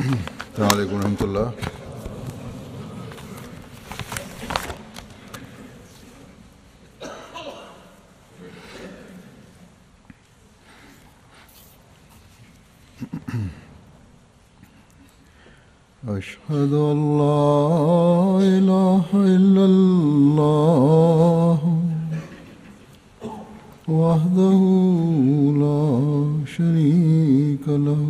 السلام علیکم ورحمۃ اللہ۔ أشهد أن لا إله إلا الله وحده لا شريك له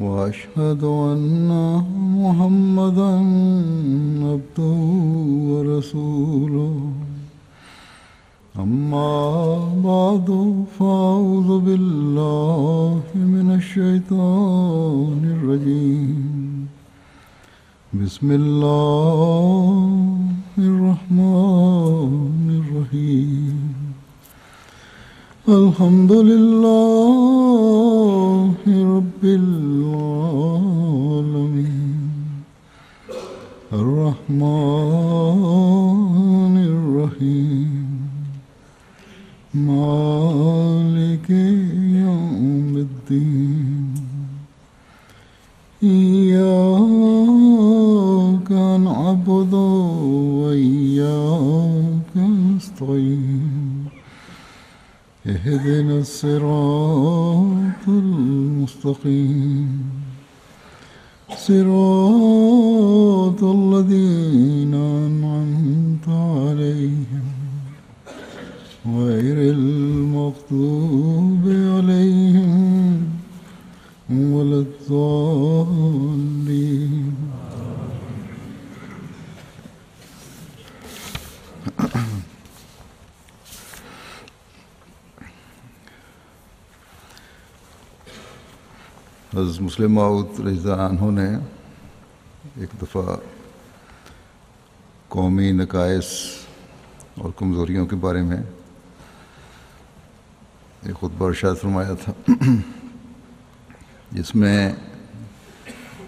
وأشهد أن محمدا عبده ورسوله أما بعد فأعوذ بالله من الشيطان الرجيم بسم الله الرحمن الرحيم الحمد لله رب العالمين الرحمن الرحيم مالك يوم الدين إياك نعبد وإياك نستعين اهدنا الصراط المستقيم صراط الذين أنعمت عليهم غير المغضوب عليهم ولا الضالين۔ حضرت مسلم موعود رضی اللہ عنہ نے ایک دفعہ قومی نقائص اور کمزوریوں کے بارے میں ایک خطبہ ارشاد فرمایا تھا، جس میں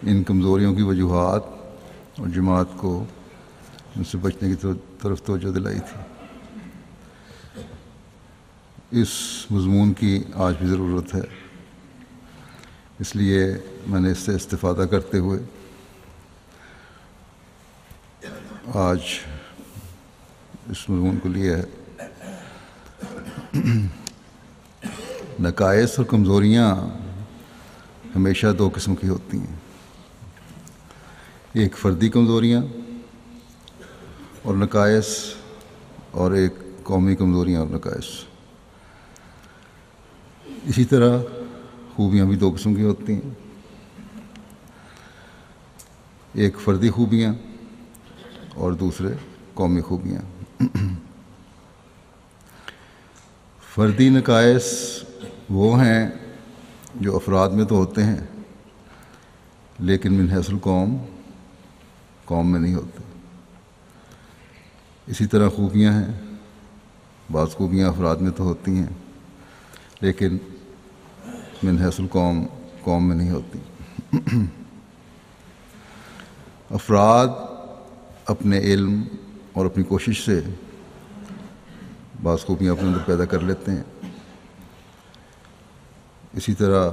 ان کمزوریوں کی وجوہات اور جماعت کو ان سے بچنے کی طرف توجہ دلائی تھی۔ اس مضمون کی آج بھی ضرورت ہے، اس لیے میں نے اس سے استفادہ کرتے ہوئے آج اس مضمون کو لیا ہے۔ نقائص اور کمزوریاں ہمیشہ دو قسم کی ہوتی ہیں، ایک فردی کمزوریاں اور نقائص، اور ایک قومی کمزوریاں اور نقائص۔ اسی طرح خوبیاں بھی دو قسم کی ہوتی ہیں، ایک فردی خوبیاں اور دوسرے قومی خوبیاں۔ فردی نقائص وہ ہیں جو افراد میں تو ہوتے ہیں لیکن من حیث القوم قوم میں نہیں ہوتے۔ اسی طرح خوبیاں ہیں، بعض خوبیاں افراد میں تو ہوتی ہیں لیکن من حیث القوم قوم میں نہیں ہوتی۔ افراد اپنے علم اور اپنی کوشش سے بعض خوبیاں اپنے اندر پیدا کر لیتے ہیں، اسی طرح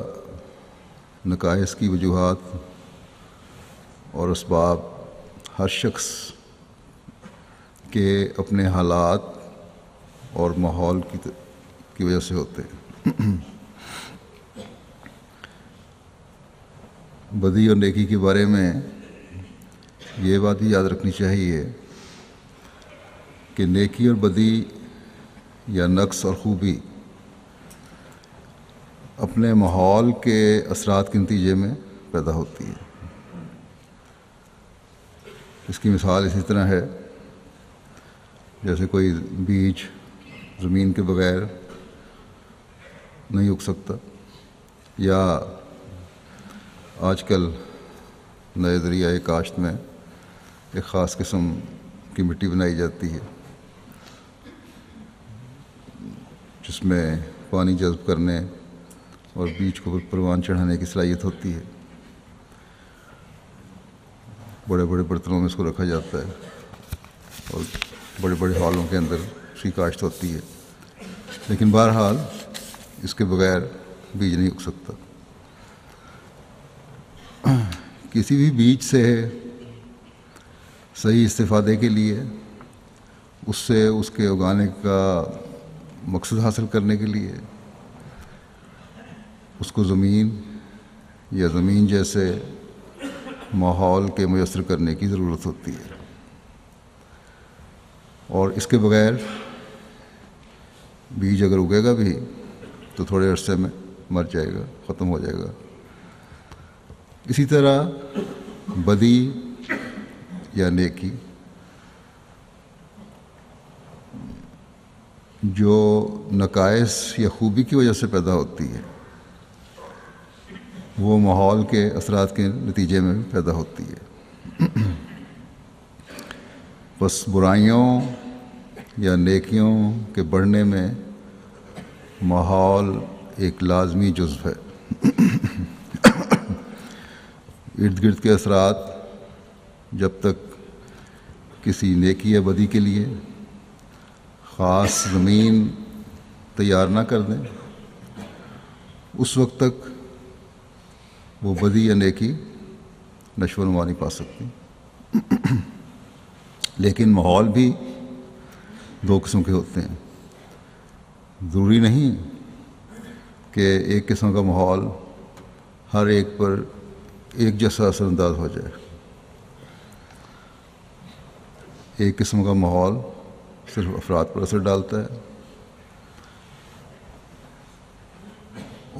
نقائص کی وجوہات اور اسباب ہر شخص کے اپنے حالات اور ماحول کی وجہ سے ہوتے ہیں۔ بدی اور نیکی کے بارے میں یہ بات بھی یاد رکھنی چاہیے کہ نیکی اور بدی یا نقص اور خوبی اپنے ماحول کے اثرات کے نتیجے میں پیدا ہوتی ہے۔ اس کی مثال اسی طرح ہے جیسے کوئی بیج زمین کے بغیر نہیں اگ سکتا، یا آج کل نئے ذریعہ کاشت میں ایک خاص قسم کی مٹی بنائی جاتی ہے جس میں پانی جذب کرنے اور بیج کو پروان چڑھانے کی صلاحیت ہوتی ہے۔ بڑے بڑے برتنوں میں اس کو رکھا جاتا ہے اور بڑے بڑے ہالوں کے اندر اس کی کاشت ہوتی ہے، لیکن بہرحال اس کے بغیر بیج نہیں اگ سکتا۔ کسی بھی بیج سے صحیح استفادے کے لیے، اس سے اس کے اگانے کا مقصد حاصل کرنے کے لیے اس کو زمین یا زمین جیسے ماحول کے میسر کرنے کی ضرورت ہوتی ہے، اور اس کے بغیر بیج اگر اگے گا بھی تو تھوڑے عرصے میں مر جائے گا، ختم ہو جائے گا۔ اسی طرح بدی یا نیکی جو نقائص یا خوبی کی وجہ سے پیدا ہوتی ہے، وہ ماحول کے اثرات کے نتیجے میں بھی پیدا ہوتی ہے۔ بس برائیوں یا نیکیوں کے بڑھنے میں ماحول ایک لازمی جزو ہے۔ ارد گرد کے اثرات جب تک کسی نیکی یا بدی کے لیے خاص زمین تیار نہ کر دیں، اس وقت تک وہ بدی یا نیکی نشو و نما نہیں پا سکتی۔ لیکن ماحول بھی دو قسم کے ہوتے ہیں۔ ضروری نہیں کہ ایک قسم کا ماحول ہر ایک پر ایک جیسا اثر انداز ہو جائے۔ ایک قسم کا ماحول صرف افراد پر اثر ڈالتا ہے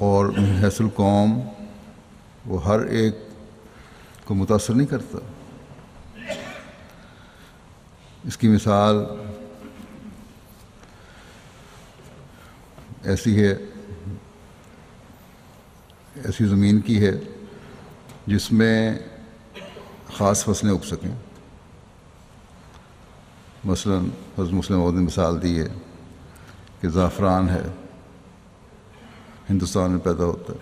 اور من حیث القوم وہ ہر ایک کو متاثر نہیں کرتا۔ اس کی مثال ایسی زمین کی ہے جس میں خاص فصلیں اگ سکیں۔ مثلا حضرت مسلم موعود نے مثال دی ہے کہ زعفران ہے، ہندوستان میں پیدا ہوتا ہے،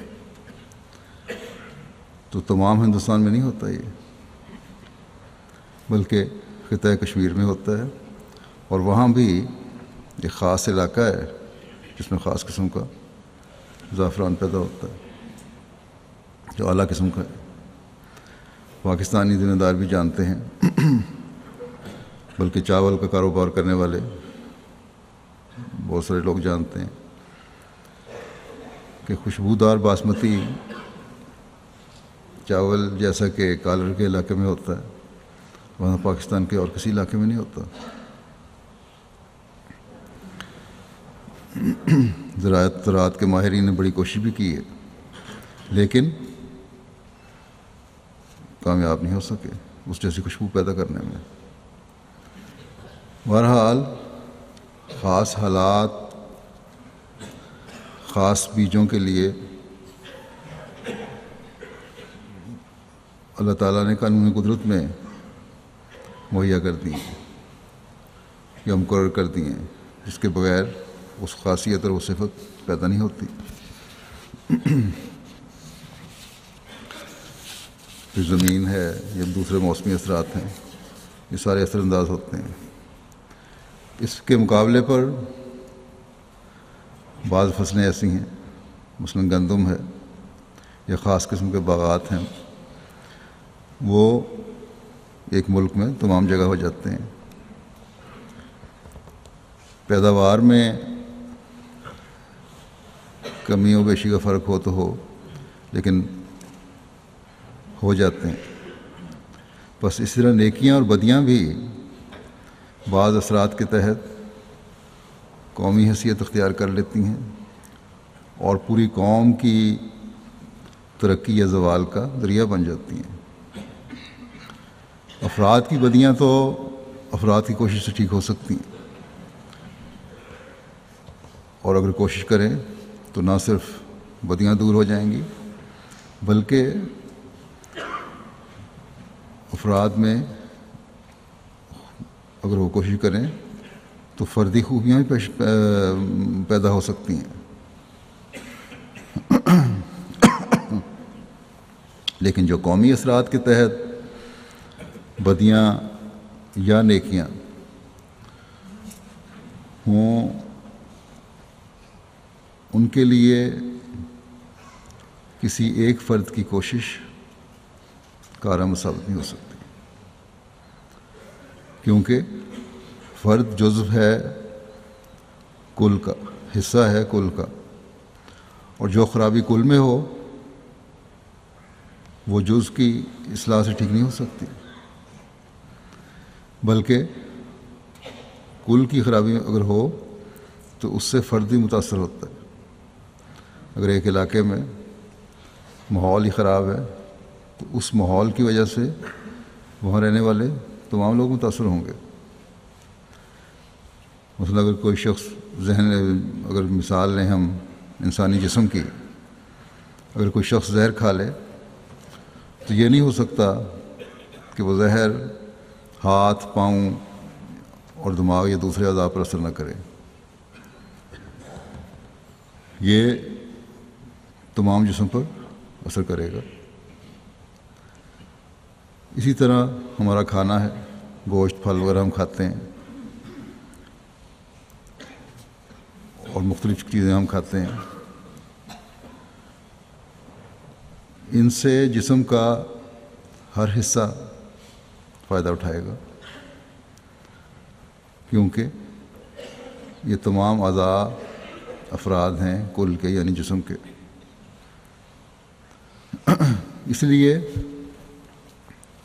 تو تمام ہندوستان میں نہیں ہوتا یہ، بلکہ خطہ کشمیر میں ہوتا ہے، اور وہاں بھی ایک خاص علاقہ ہے جس میں خاص قسم کا زعفران پیدا ہوتا ہے جو اعلیٰ قسم کا ہے۔ پاکستانی ذمہ دار بھی جانتے ہیں، بلکہ چاول کا کاروبار کرنے والے بہت سارے لوگ جانتے ہیں کہ خوشبودار باسمتی چاول جیسا کہ کالر کے علاقے میں ہوتا ہے، وہاں پاکستان کے اور کسی علاقے میں نہیں ہوتا۔ زراعت کے ماہرین نے بڑی کوشش بھی کی ہے، لیکن کامیاب نہیں ہو سکے اس جیسی خوشبو پیدا کرنے میں۔ بہرحال خاص حالات، خاص بیجوں کے لیے اللہ تعالیٰ نے قانون قدرت میں مہیا کر دی ہیں یا مقرر کر دی ہیں، جس کے بغیر اس خاصیت اور وہ صفت پیدا نہیں ہوتی۔ پھر زمین ہے یا دوسرے موسمی اثرات ہیں، یہ سارے اثر انداز ہوتے ہیں۔ اس کے مقابلے پر بعض فصلیں ایسی ہیں، مثلا گندم ہے یا خاص قسم کے باغات ہیں، وہ ایک ملک میں تمام جگہ ہو جاتے ہیں۔ پیداوار میں کمی و بیشی کا فرق ہو تو ہو، لیکن ہو جاتے ہیں۔ بس اس طرح نیکیاں اور بدیاں بھی بعض اثرات کے تحت قومی حیثیت اختیار کر لیتی ہیں اور پوری قوم کی ترقی یا زوال کا ذریعہ بن جاتی ہیں۔ افراد کی بدیاں تو افراد کی کوشش سے ٹھیک ہو سکتی ہیں، اور اگر کوشش کریں تو نہ صرف بدیاں دور ہو جائیں گی، بلکہ افراد میں اگر وہ کوشش کریں تو فردی خوبیاں بھی پیدا ہو سکتی ہیں۔ لیکن جو قومی اثرات کے تحت بدیاں یا نیکیاں ہوں، ان کے لیے کسی ایک فرد کی کوشش کارآمد ثابت نہیں ہو سکتی، کیونکہ فرد جزو ہے کل کا، حصہ ہے کل کا، اور جو خرابی کل میں ہو وہ جز کی اصلاح سے ٹھیک نہیں ہو سکتی، بلکہ کل کی خرابی اگر ہو تو اس سے فرد بھی متاثر ہوتا ہے۔ اگر ایک علاقے میں ماحول ہی خراب ہے تو اس ماحول کی وجہ سے وہاں رہنے والے تمام لوگ متاثر ہوں گے۔ مثلا اگر کوئی شخص اگر مثال لیں ہم انسانی جسم کی، اگر کوئی شخص زہر کھا لے تو یہ نہیں ہو سکتا کہ وہ زہر ہاتھ، پاؤں اور دماغ یا دوسرے اعضاء پر اثر نہ کرے، یہ تمام جسم پر اثر کرے گا۔ اسی طرح ہمارا کھانا ہے، گوشت، پھل وغیرہ ہم کھاتے ہیں اور مختلف چیزیں ہم کھاتے ہیں، ان سے جسم کا ہر حصہ فائدہ اٹھائے گا، کیونکہ یہ تمام اعضاء افراد ہیں کل کے، یعنی جسم کے۔ اس لیے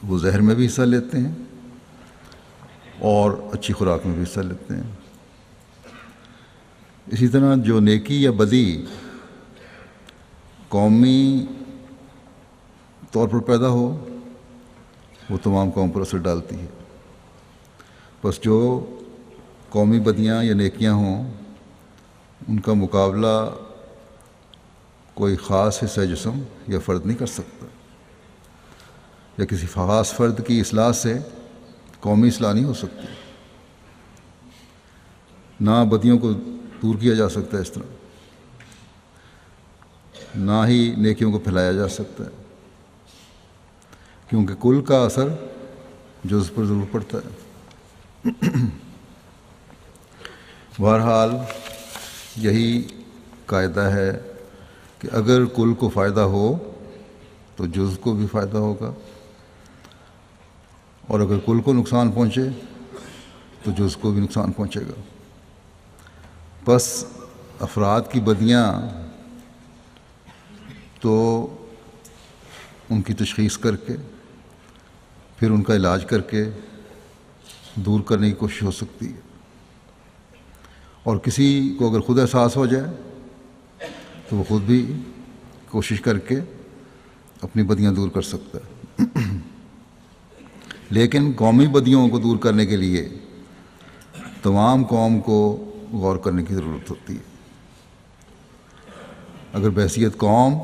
وہ زہر میں بھی حصہ لیتے ہیں اور اچھی خوراک میں بھی حصہ لیتے ہیں۔ اسی طرح جو نیکی یا بدی قومی طور پر پیدا ہو وہ تمام قوم پر اثر ڈالتی ہے، بس جو قومی بدیاں یا نیکیاں ہوں ان کا مقابلہ کوئی خاص حصہ جسم یا فرد نہیں کر سکتا، یا کسی خاص فرد کی اصلاح سے قومی اصلاح نہیں ہو سکتی، نہ بدیوں کو دور کیا جا سکتا ہے اس طرح، نہ ہی نیکیوں کو پھیلایا جا سکتا ہے، کیونکہ کل کا اثر جز پر ضرور پڑتا ہے۔ بہرحال یہی قاعدہ ہے کہ اگر کل کو فائدہ ہو تو جز کو بھی فائدہ ہوگا، اور اگر کل کو نقصان پہنچے تو جز کو بھی نقصان پہنچے گا۔ بس افراد کی بدیاں تو ان کی تشخیص کر کے پھر ان کا علاج کر کے دور کرنے کی کوشش ہو سکتی ہے، اور کسی کو اگر خود احساس ہو جائے تو وہ خود بھی کوشش کر کے اپنی بدیاں دور کر سکتا ہے۔ لیکن قومی بدیوں کو دور کرنے کے لیے تمام قوم کو غور کرنے کی ضرورت ہوتی ہے۔ اگر بحیثیت قوم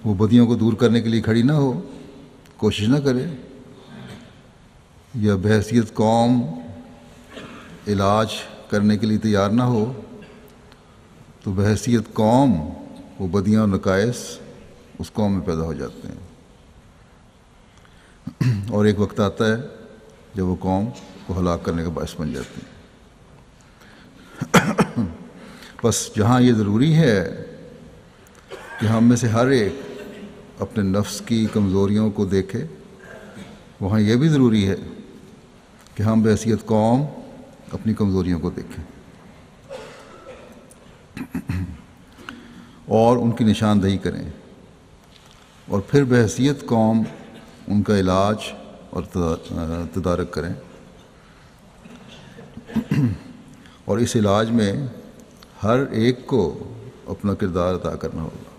وہ بدیوں کو دور کرنے کے لیے کھڑی نہ ہو، کوشش نہ کرے، یا بحیثیت قوم علاج کرنے کے لیے تیار نہ ہو، تو بحیثیت قوم وہ بدیاں اور نقائص اس قوم میں پیدا ہو جاتے ہیں، اور ایک وقت آتا ہے جب وہ قوم کو ہلاک کرنے کا باعث بن جاتی ہے۔ بس جہاں یہ ضروری ہے کہ ہم میں سے ہر ایک اپنے نفس کی کمزوریوں کو دیکھے، وہاں یہ بھی ضروری ہے کہ ہم بحیثیت قوم اپنی کمزوریوں کو دیکھیں اور ان کی نشاندہی کریں، اور پھر بحیثیت قوم ان کا علاج اور تدارک کریں، اور اس علاج میں ہر ایک کو اپنا کردار ادا کرنا ہوگا،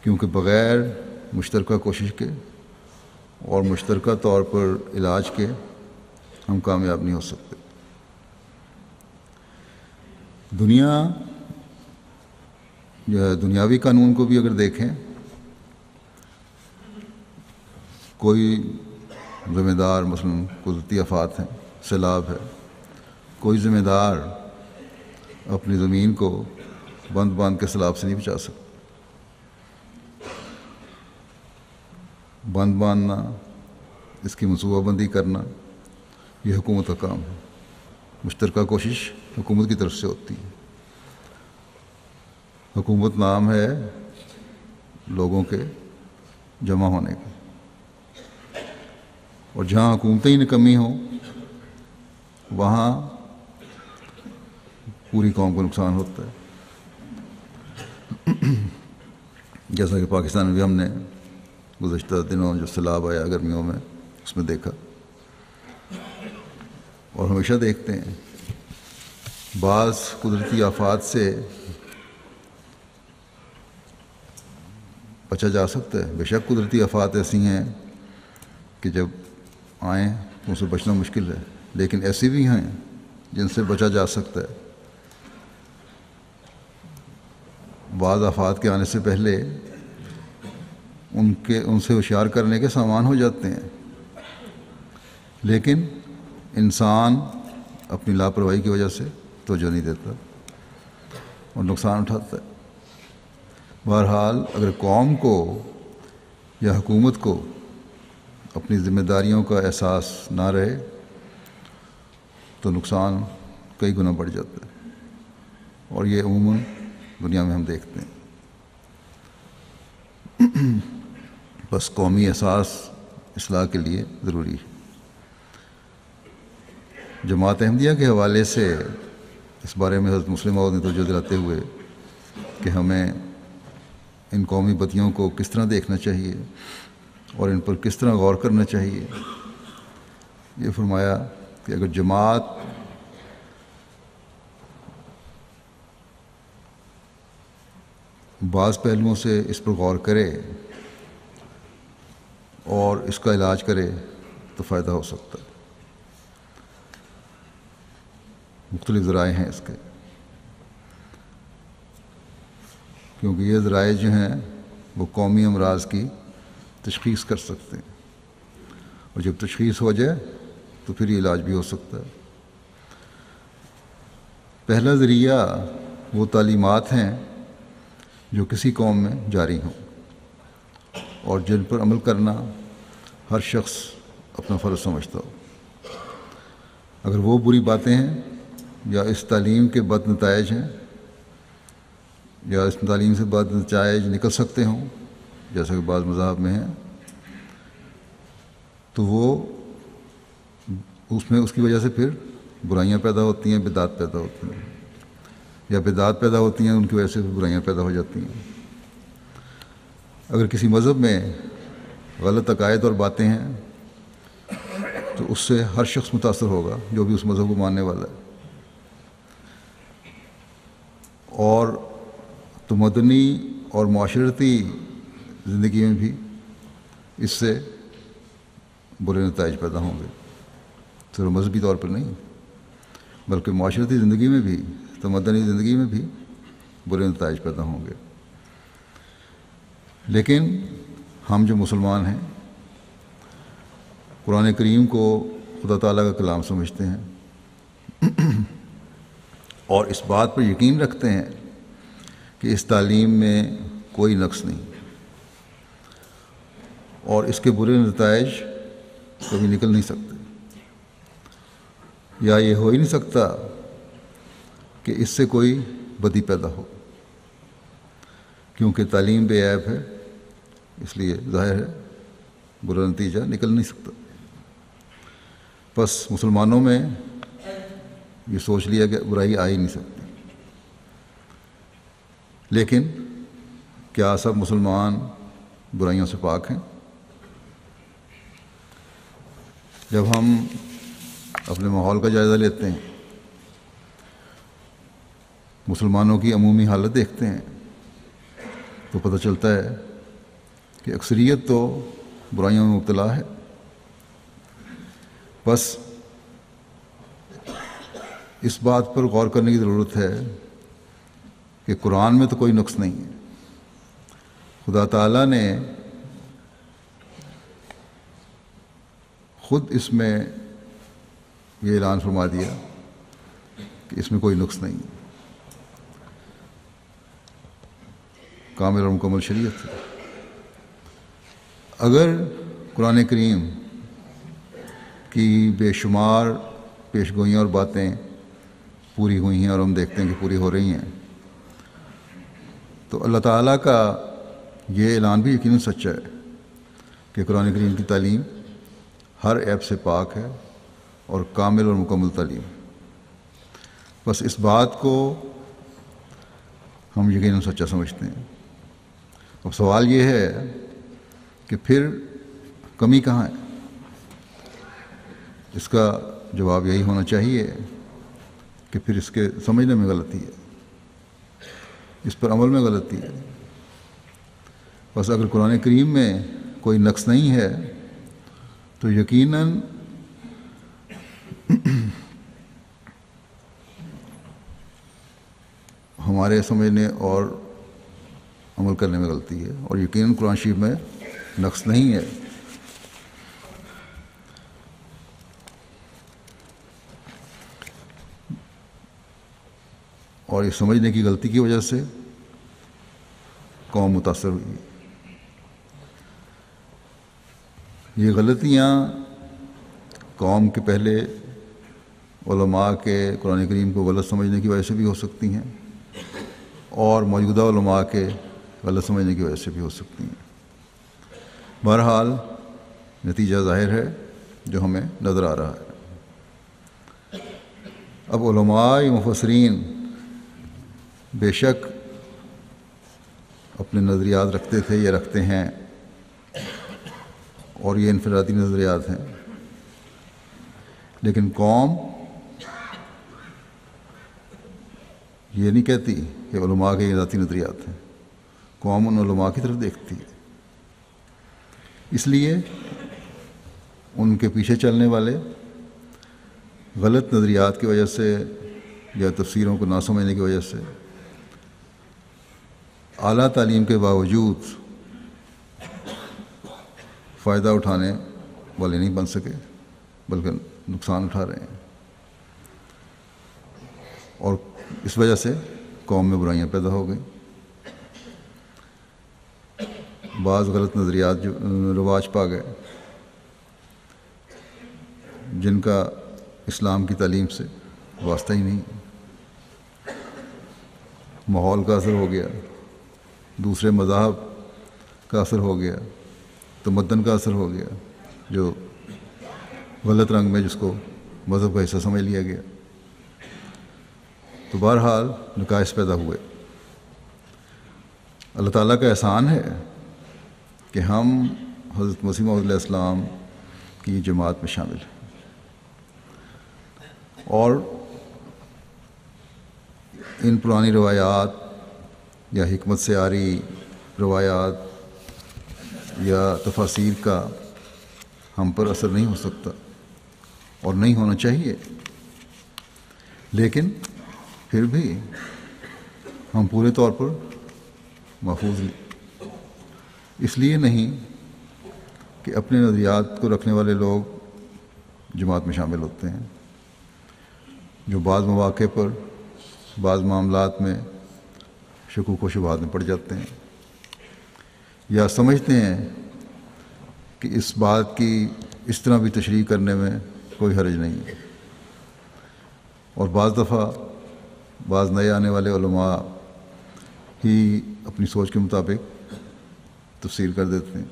کیونکہ بغیر مشترکہ کوشش کے اور مشترکہ طور پر علاج کے ہم کامیاب نہیں ہو سکتے۔ دنیا جو ہے، دنیاوی قانون کو بھی اگر دیکھیں، کوئی ذمہ دار مثلاً قدرتی آفات ہیں، سیلاب ہے، کوئی ذمہ دار اپنی زمین کو باندھ کے سیلاب سے نہیں بچا سکتا۔ بند باندھنا، اس کی منصوبہ بندی کرنا، یہ حکومت کا کام ہے۔ مشترکہ کوشش حکومت کی طرف سے ہوتی ہے۔ حکومت نام ہے لوگوں کے جمع ہونے کی، اور جہاں حکومتیں ہی نکمی ہوں وہاں پوری قوم کو نقصان ہوتا ہے. جیسا کہ پاکستان میں بھی ہم نے گزشتہ دنوں جو سیلاب آیا گرمیوں میں اس میں دیکھا، اور ہمیشہ دیکھتے ہیں. بعض قدرتی آفات سے بچا جا سکتا ہے، بے شک قدرتی آفات ایسی ہیں کہ جب آئیں تو ان سے بچنا مشکل ہے، لیکن ایسی بھی ہیں جن سے بچا جا سکتا ہے. بعض آفات کے آنے سے پہلے ان سے ہوشیار کرنے کے سامان ہو جاتے ہیں، لیکن انسان اپنی لاپرواہی کی وجہ سے توجہ نہیں دیتا اور نقصان اٹھاتا ہے. بہرحال اگر قوم کو یا حکومت کو اپنی ذمہ داریوں کا احساس نہ رہے تو نقصان کئی گنا بڑھ جاتا ہے، اور یہ عموماً دنیا میں ہم دیکھتے ہیں. بس قومی احساس اصلاح کے لیے ضروری ہے. جماعت احمدیہ کے حوالے سے اس بارے میں حضرت مسلم موعود نے توجہ دلاتے ہوئے کہ ہمیں ان قومی بدیوں کو کس طرح دیکھنا چاہیے اور ان پر کس طرح غور کرنا چاہیے، یہ فرمایا کہ اگر جماعت بعض پہلوؤں سے اس پر غور کرے اور اس کا علاج کرے تو فائدہ ہو سکتا ہے. مختلف ذرائع ہیں اس کے، کیونکہ یہ ذرائع جو ہیں وہ قومی امراض کی تشخیص کر سکتے ہیں، اور جب تشخیص ہو جائے تو پھر یہ علاج بھی ہو سکتا ہے. پہلا ذریعہ وہ تعلیمات ہیں جو کسی قوم میں جاری ہوں اور جن پر عمل کرنا ہر شخص اپنا فرض سمجھتا ہو. اگر وہ بری باتیں ہیں یا اس تعلیم کے بد نتائج ہیں یا اس تعلیم سے بد نتائج نکل سکتے ہوں جیسا کہ بعض مذاہب میں ہیں، تو وہ اس کی وجہ سے پھر برائیاں پیدا ہوتی ہیں، بدعات پیدا ہوتی ہیں، یا بدعات پیدا ہوتی ہیں ان کی وجہ سے برائیاں پیدا ہو جاتی ہیں. اگر کسی مذہب میں غلط عقائد اور باتیں ہیں تو اس سے ہر شخص متاثر ہوگا جو بھی اس مذہب کو ماننے والا ہے، اور تمدنی اور معاشرتی زندگی میں بھی اس سے برے نتائج پیدا ہوں گے. صرف مذہبی طور پر نہیں بلکہ معاشرتی زندگی میں بھی، تمدنی زندگی میں بھی برے نتائج پیدا ہوں گے. لیکن ہم جو مسلمان ہیں قرآن کریم کو خدا تعالیٰ کا کلام سمجھتے ہیں اور اس بات پر یقین رکھتے ہیں کہ اس تعلیم میں کوئی نقص نہیں اور اس کے برے نتائج کبھی نکل نہیں سکتے، یا یہ ہو ہی نہیں سکتا کہ اس سے کوئی بدی پیدا ہو، کیونکہ تعلیم بے عیب ہے، اس لیے ظاہر ہے برا نتیجہ نکل نہیں سکتا. بس مسلمانوں میں یہ سوچ لیا کہ برائی آ ہی نہیں سکتی. لیکن کیا سب مسلمان برائیوں سے پاک ہیں؟ جب ہم اپنے ماحول کا جائزہ لیتے ہیں، مسلمانوں کی عمومی حالت دیکھتے ہیں تو پتہ چلتا ہے کہ اکثریت تو برائیوں میں مبتلا ہے. بس اس بات پر غور کرنے کی ضرورت ہے کہ قرآن میں تو کوئی نقص نہیں ہے. خدا تعالیٰ نے خود اس میں یہ اعلان فرما دیا کہ اس میں کوئی نقص نہیں ہے، کامل اور مکمل شریعت ہے. اگر قرآن کریم کی بے شمار پیش گوئیاں اور باتیں پوری ہوئی ہیں اور ہم دیکھتے ہیں کہ پوری ہو رہی ہیں، تو اللہ تعالیٰ کا یہ اعلان بھی یقیناً سچا ہے کہ قرآن کریم کی تعلیم ہر عیب سے پاک ہے اور کامل اور مکمل تعلیم. بس اس بات کو ہم یقیناً سچا سمجھتے ہیں. اب سوال یہ ہے کہ پھر کمی کہاں ہے؟ اس کا جواب یہی ہونا چاہیے کہ پھر اس کے سمجھنے میں غلطی ہے، اس پر عمل میں غلطی ہے. بس اگر قرآن کریم میں کوئی نقص نہیں ہے تو یقیناً ہمارے سمجھنے اور عمل کرنے میں غلطی ہے، اور یقیناً قرآن شریف میں نقص نہیں ہے. اور اس سمجھنے کی غلطی کی وجہ سے قوم متاثر ہوئی. یہ غلطیاں قوم کے پہلے علماء کے قرآن کریم کو غلط سمجھنے کی وجہ سے بھی ہو سکتی ہیں، اور موجودہ علماء کے غلط سمجھنے کی وجہ سے بھی ہو سکتی ہیں. بہرحال نتیجہ ظاہر ہے جو ہمیں نظر آ رہا ہے. اب علماء مفسرین بے شک اپنے نظریات رکھتے تھے یا رکھتے ہیں، اور یہ انفرادی نظریات ہیں، لیکن قوم یہ نہیں کہتی کہ علماء کے یہ ذاتی نظریات ہیں. قوم ان علماء کی طرف دیکھتی ہے. اس لیے ان کے پیچھے چلنے والے غلط نظریات کی وجہ سے یا تفسیروں کو نہ سمجھنے کی وجہ سے اعلیٰ تعلیم کے باوجود فائدہ اٹھانے والے نہیں بن سکے، بلکہ نقصان اٹھا رہے ہیں. اور اس وجہ سے قوم میں برائیاں پیدا ہو گئیں. بعض غلط نظریات جو رواج پا گئے جن کا اسلام کی تعلیم سے واسطہ ہی نہیں. ماحول کا اثر ہو گیا، دوسرے مذاہب کا اثر ہو گیا، تمدن کا اثر ہو گیا، جو غلط رنگ میں جس کو مذہب کا حصہ سمجھ لیا گیا. تو بہرحال نقائص پیدا ہوئے. اللہ تعالیٰ کا احسان ہے کہ ہم حضرت مسیح موعود علیہ السلام کی جماعت میں شامل ہیں، اور ان پرانی روایات یا حکمت سے آری روایات یا تفاسیر کا ہم پر اثر نہیں ہو سکتا اور نہیں ہونا چاہیے. لیکن پھر بھی ہم پورے طور پر محفوظ اس لیے نہیں کہ اپنے نظریات کو رکھنے والے لوگ جماعت میں شامل ہوتے ہیں، جو بعض مواقع پر بعض معاملات میں شکوک و شبہات میں پڑ جاتے ہیں، یا سمجھتے ہیں کہ اس بات کی اس طرح بھی تشریح کرنے میں کوئی حرج نہیں ہے. اور بعض دفعہ بعض نئے آنے والے علماء ہی اپنی سوچ کے مطابق تفسیر کر دیتے ہیں.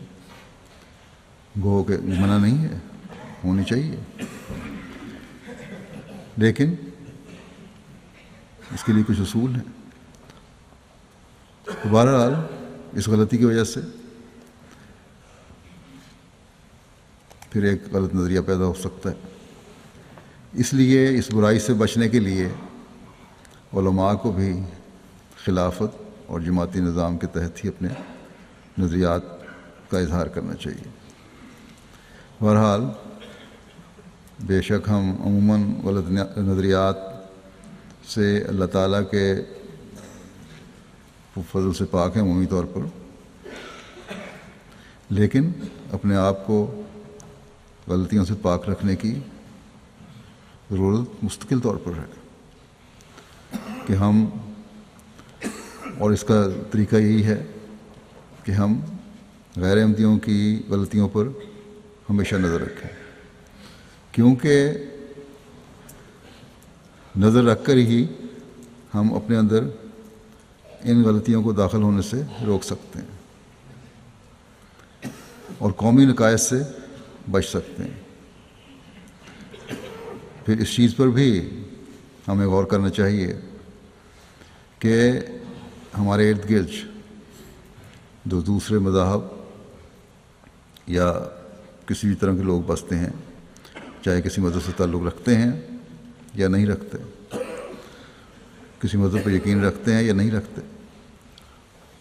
گو کہ منع نہیں ہے، ہونی چاہیے، لیکن اس کے لیے کچھ اصول ہیں. تو بہرحال اس غلطی کی وجہ سے پھر ایک غلط نظریہ پیدا ہو سکتا ہے. اس لیے اس برائی سے بچنے کے لیے علماء کو بھی خلافت اور جماعتی نظام کے تحت ہی اپنے نظریات کا اظہار کرنا چاہیے. بہرحال بے شک ہم عموماً غلط نظریات سے اللہ تعالیٰ کے فضل سے پاک ہیں عمومی طور پر، لیکن اپنے آپ کو غلطیوں سے پاک رکھنے کی ضرورت مستقل طور پر ہے کہ ہم، اور اس کا طریقہ یہی ہے کہ ہم غیر احمدیوں کی غلطیوں پر ہمیشہ نظر رکھیں، کیونکہ نظر رکھ کر ہی ہم اپنے اندر ان غلطیوں کو داخل ہونے سے روک سکتے ہیں. اور قومی نقائص سے بچ سکتے ہیں۔ پھر اس چیز پر بھی ہمیں غور کرنا چاہیے کہ ہمارے ارد گرد جو دوسرے مذاہب یا کسی بھی طرح کے لوگ بستے ہیں، چاہے کسی مذہب سے تعلق رکھتے ہیں یا نہیں رکھتے، کسی مذہب پر یقین رکھتے ہیں یا نہیں رکھتے،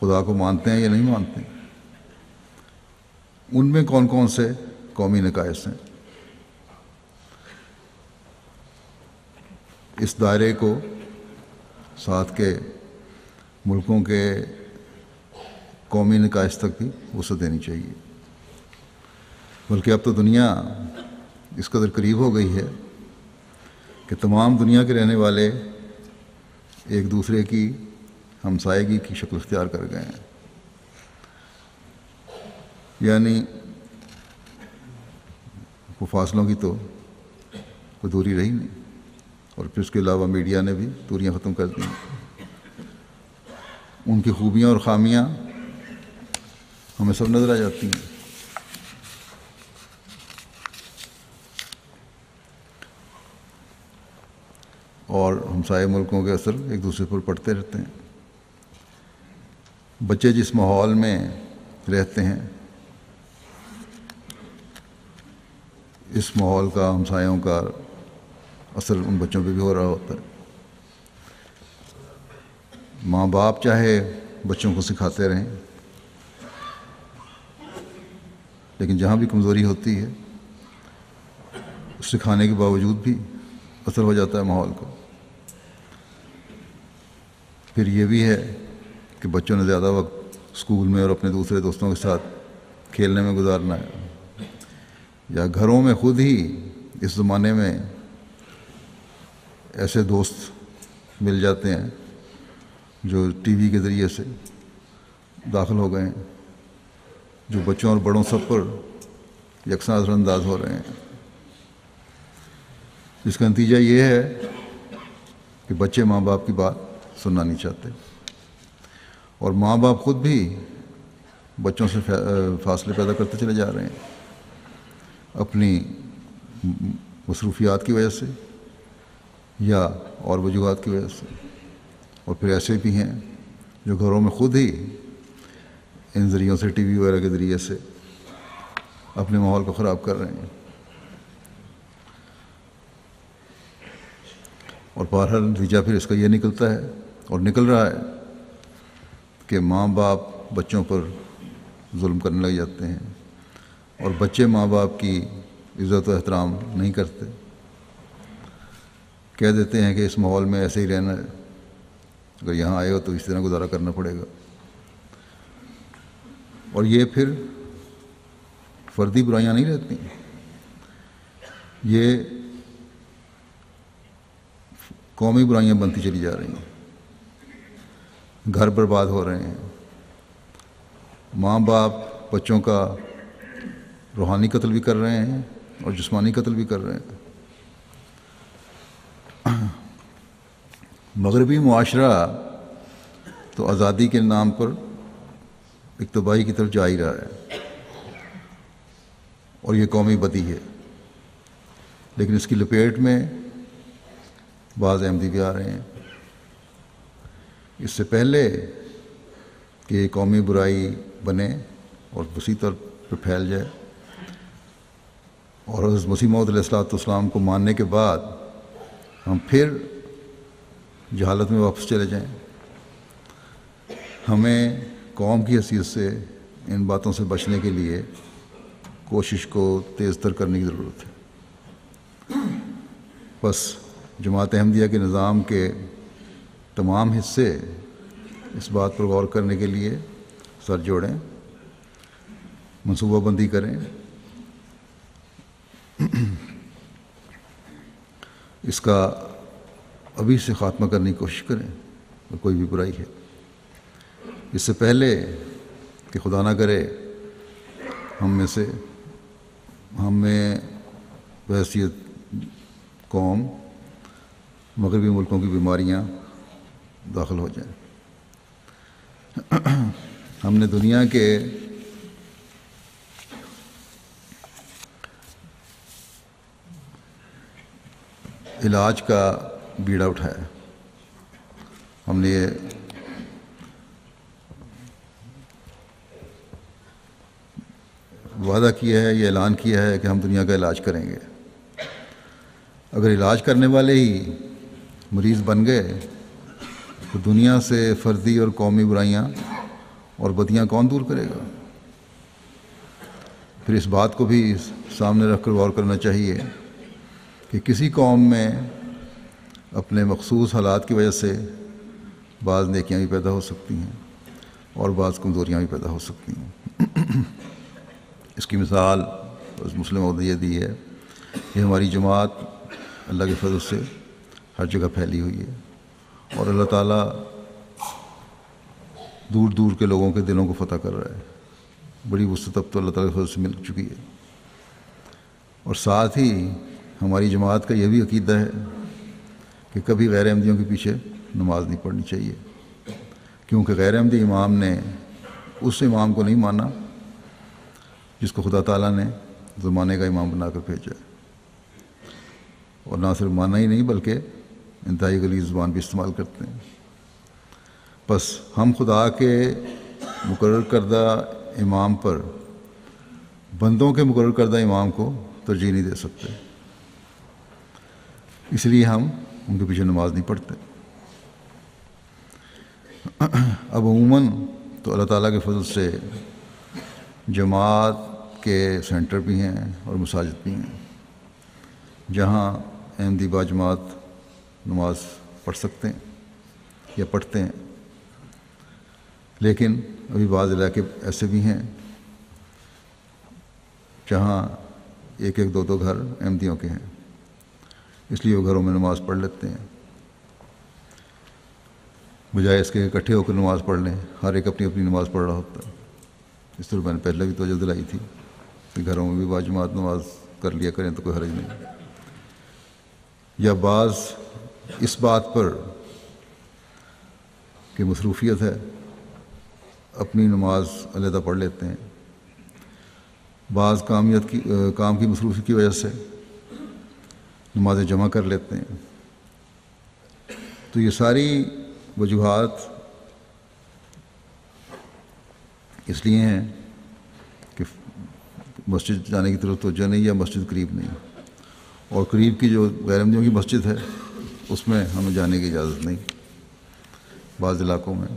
خدا کو مانتے ہیں یا نہیں مانتے، ان میں کون کون سے قومی نقائص ہیں، اس دائرے کو ساتھ کے ملکوں کے قومی نقائص تک بھی وسعت دینی چاہیے۔ بلکہ اب تو دنیا اس قدر قریب ہو گئی ہے کہ تمام دنیا کے رہنے والے ایک دوسرے کی ہمسائیگی کی شکل اختیار کر گئے ہیں، یعنی وہ فاصلوں کی تو کوئی دوری رہی نہیں، اور پھر اس کے علاوہ میڈیا نے بھی دوریاں ختم کر دی، ان کی خوبیاں اور خامیاں ہمیں سب نظر آ جاتی ہیں۔ اور ہمسائے ملکوں کے اثر ایک دوسرے پر پڑتے رہتے ہیں۔ بچے جس ماحول میں رہتے ہیں، اس ماحول کا، ہمسایوں کا اثر ان بچوں پہ بھی ہو رہا ہوتا ہے۔ ماں باپ چاہے بچوں کو سکھاتے رہیں، لیکن جہاں بھی کمزوری ہوتی ہے، سکھانے کے باوجود بھی اثر ہو جاتا ہے ماحول کا۔ پھر یہ بھی ہے کہ بچوں نے زیادہ وقت اسکول میں اور اپنے دوسرے دوستوں کے ساتھ کھیلنے میں گزارنا ہے، یا گھروں میں خود ہی اس زمانے میں ایسے دوست مل جاتے ہیں جو ٹی وی کے ذریعے سے داخل ہو گئے ہیں، جو بچوں اور بڑوں سب پر یکساں اثر انداز ہو رہے ہیں۔ اس کا نتیجہ یہ ہے کہ بچے ماں باپ کی بات سننا نہیں چاہتے، اور ماں باپ خود بھی بچوں سے فاصلے پیدا کرتے چلے جا رہے ہیں، اپنی مصروفیات کی وجہ سے یا اور وجوہات کی وجہ سے۔ اور پھر ایسے بھی ہیں جو گھروں میں خود ہی ان ذریعوں سے، ٹی وی وغیرہ کے ذریعے سے اپنے ماحول کو خراب کر رہے ہیں۔ اور بہرحال نتیجہ پھر اس کا یہ نکلتا ہے اور نکل رہا ہے کہ ماں باپ بچوں پر ظلم کرنے لگ جاتے ہیں، اور بچے ماں باپ کی عزت و احترام نہیں کرتے، کہہ دیتے ہیں کہ اس ماحول میں ایسے ہی رہنا ہے، اگر یہاں آئے ہو تو اس طرح گزارا کرنا پڑے گا۔ اور یہ پھر فردی برائیاں نہیں رہتی، یہ قومی برائیاں بنتی چلی جا رہی ہیں، گھر برباد ہو رہے ہیں، ماں باپ بچوں کا روحانی قتل بھی کر رہے ہیں اور جسمانی قتل بھی کر رہے ہیں۔ مغربی معاشرہ تو آزادی کے نام پر ایک تباہی کی طرف جا ہی رہا ہے، اور یہ قومی بدی ہے، لیکن اس کی لپیٹ میں بعض احمدی بھی آ رہے ہیں۔ اس سے پہلے کہ یہ قومی برائی بنے اور وسیع طور پہ پھیل جائے، اور حضرت مسیح موعود علیہ السلام کو ماننے کے بعد ہم پھر جہالت میں واپس چلے جائیں، ہمیں قوم کی حیثیت سے ان باتوں سے بچنے کے لیے کوشش کو تیز تر کرنے کی ضرورت ہے۔ بس جماعت احمدیہ کے نظام کے تمام حصے اس بات پر غور کرنے کے لیے سر جوڑیں، منصوبہ بندی کریں، اس کا ابھی سے خاتمہ کرنے کی کوشش کریں اگر کوئی بھی برائی ہے، اس سے پہلے کہ خدا نہ کرے ہم میں بحیثیت قوم مغربی ملکوں کی بیماریاں داخل ہو جائیں۔ ہم نے دنیا کے علاج کا بیڑا اٹھایا. ہم نے یہ وعدہ کیا ہے، یہ اعلان کیا ہے کہ ہم دنیا کا علاج کریں گے. اگر علاج کرنے والے ہی مریض بن گئے تو دنیا سے فردی اور قومی برائیاں اور بدیاں کون دور کرے گا؟ پھر اس بات کو بھی سامنے رکھ کر غور کرنا چاہیے کہ کسی قوم میں اپنے مخصوص حالات کی وجہ سے بعض نیکیاں بھی پیدا ہو سکتی ہیں اور بعض کمزوریاں بھی پیدا ہو سکتی ہیں. اس کی مثال مسلم عہد یہ دی ہے کہ ہماری جماعت اللہ کے فضل سے ہر جگہ پھیلی ہوئی ہے اور اللہ تعالیٰ دور دور کے لوگوں کے دلوں کو فتح کر رہا ہے. بڑی وسعت اب تو اللہ تعالیٰ کے فضل سے مل چکی ہے. اور ساتھ ہی ہماری جماعت کا یہ بھی عقیدہ ہے کہ کبھی غیر احمدیوں کے پیچھے نماز نہیں پڑھنی چاہیے، کیونکہ غیر احمدی امام نے اس امام کو نہیں مانا جس کو خدا تعالیٰ نے زمانے کا امام بنا کر بھیجا ہے. اور نہ صرف مانا ہی نہیں بلکہ انتہائی غلیظ زبان بھی استعمال کرتے ہیں. بس ہم خدا کے مقرر کردہ امام پر بندوں کے مقرر کردہ امام کو ترجیح نہیں دے سکتے، اس لیے ہم ان کے پیچھے نماز نہیں پڑھتے. اب عموماً تو اللہ تعالیٰ کے فضل سے جماعت کے سینٹر بھی ہیں اور مساجد بھی ہیں جہاں احمدی باجماعت نماز پڑھ سکتے ہیں یا پڑھتے ہیں. لیکن ابھی بعض علاقے ایسے بھی ہیں جہاں ایک ایک دو دو گھر احمدیوں کے ہیں، اس لیے وہ گھروں میں نماز پڑھ لیتے ہیں بجائے اس کے اکٹھے ہو کر نماز پڑھ لیں. ہر ایک اپنی اپنی نماز پڑھ رہا ہوتا ہے. اس طرح میں نے پہلے بھی توجہ دلائی تھی کہ گھروں میں بھی باجماعت نماز کر لیا کریں تو کوئی حرج نہیں. یا بعض اس بات پر کہ مصروفیت ہے اپنی نماز علیحدہ پڑھ لیتے ہیں، بعض کام کی مصروفیت کی وجہ سے نمازیں جمع کر لیتے ہیں. تو یہ ساری وجوہات اس لیے ہیں کہ مسجد جانے کی طرف توجہ نہیں یا مسجد قریب نہیں، اور قریب کی جو غیر احمدیوں کی مسجد ہے اس میں ہمیں جانے کی اجازت نہیں بعض علاقوں میں.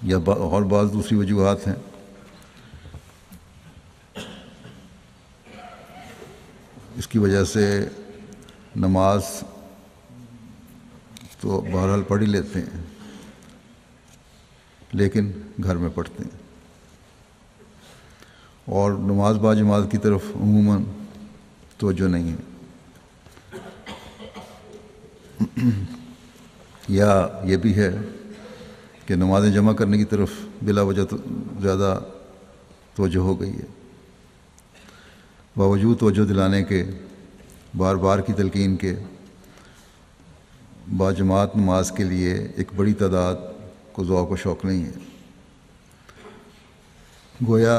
یا اور بعض دوسری وجوہات ہیں. اس کی وجہ سے نماز تو بہرحال پڑھ ہی لیتے ہیں لیکن گھر میں پڑھتے ہیں، اور نماز باجماعت کی طرف عموماً توجہ نہیں ہے. یا یہ بھی ہے کہ نمازیں جمع کرنے کی طرف بلا وجہ زیادہ توجہ ہو گئی ہے، باوجود توجہ دلانے کے، بار بار کی تلقین کے، باجماعت نماز کے لیے ایک بڑی تعداد کو ذوق و شوق نہیں ہے. گویا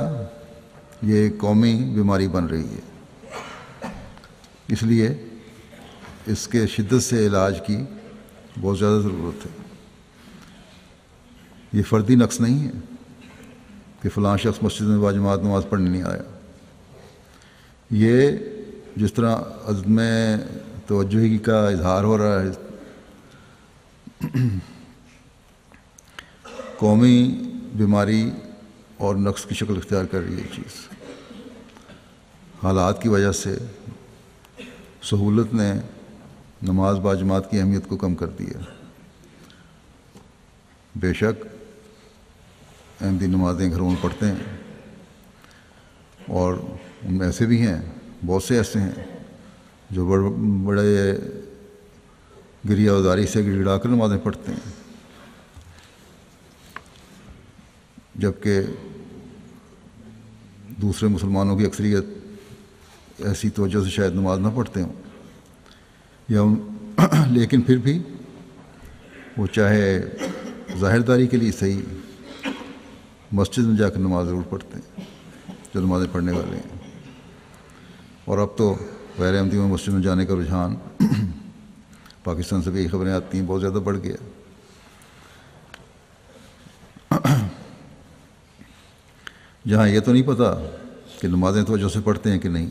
یہ ایک قومی بیماری بن رہی ہے، اس لیے اس کے شدت سے علاج کی بہت زیادہ ضرورت ہے. یہ فردی نقص نہیں ہے کہ فلاں شخص مسجد میں باجماعت نماز پڑھنے نہیں آیا. یہ جس طرح عدم توجہی کا اظہار ہو رہا ہے، قومی بیماری اور نقص کی شکل اختیار کر رہی ہے. یہ چیز حالات کی وجہ سے سہولت نے نماز باجماعت کی اہمیت کو کم کر دیا. بے شک احمدی نمازیں گھروں میں پڑھتے ہیں، اور ان میں ایسے بھی ہیں، بہت سے ایسے ہیں جو بڑے گریہ وداری سے گڑ گڑا کر نمازیں پڑھتے ہیں، جبکہ دوسرے مسلمانوں کی اکثریت ایسی توجہ سے شاید نماز نہ پڑھتے ہوں، یا لیکن پھر بھی وہ چاہے ظاہرداری کے لیے صحیح مسجد میں جا کر نماز ضرور پڑھتے ہیں جو نمازیں پڑھنے والے ہیں. اور اب تو غیر احمدیوں میں مسجد میں جانے کا رجحان پاکستان سے بھی خبریں آتی ہیں بہت زیادہ بڑھ گیا. جہاں یہ تو نہیں پتہ کہ نمازیں توجہ سے پڑھتے ہیں کہ نہیں،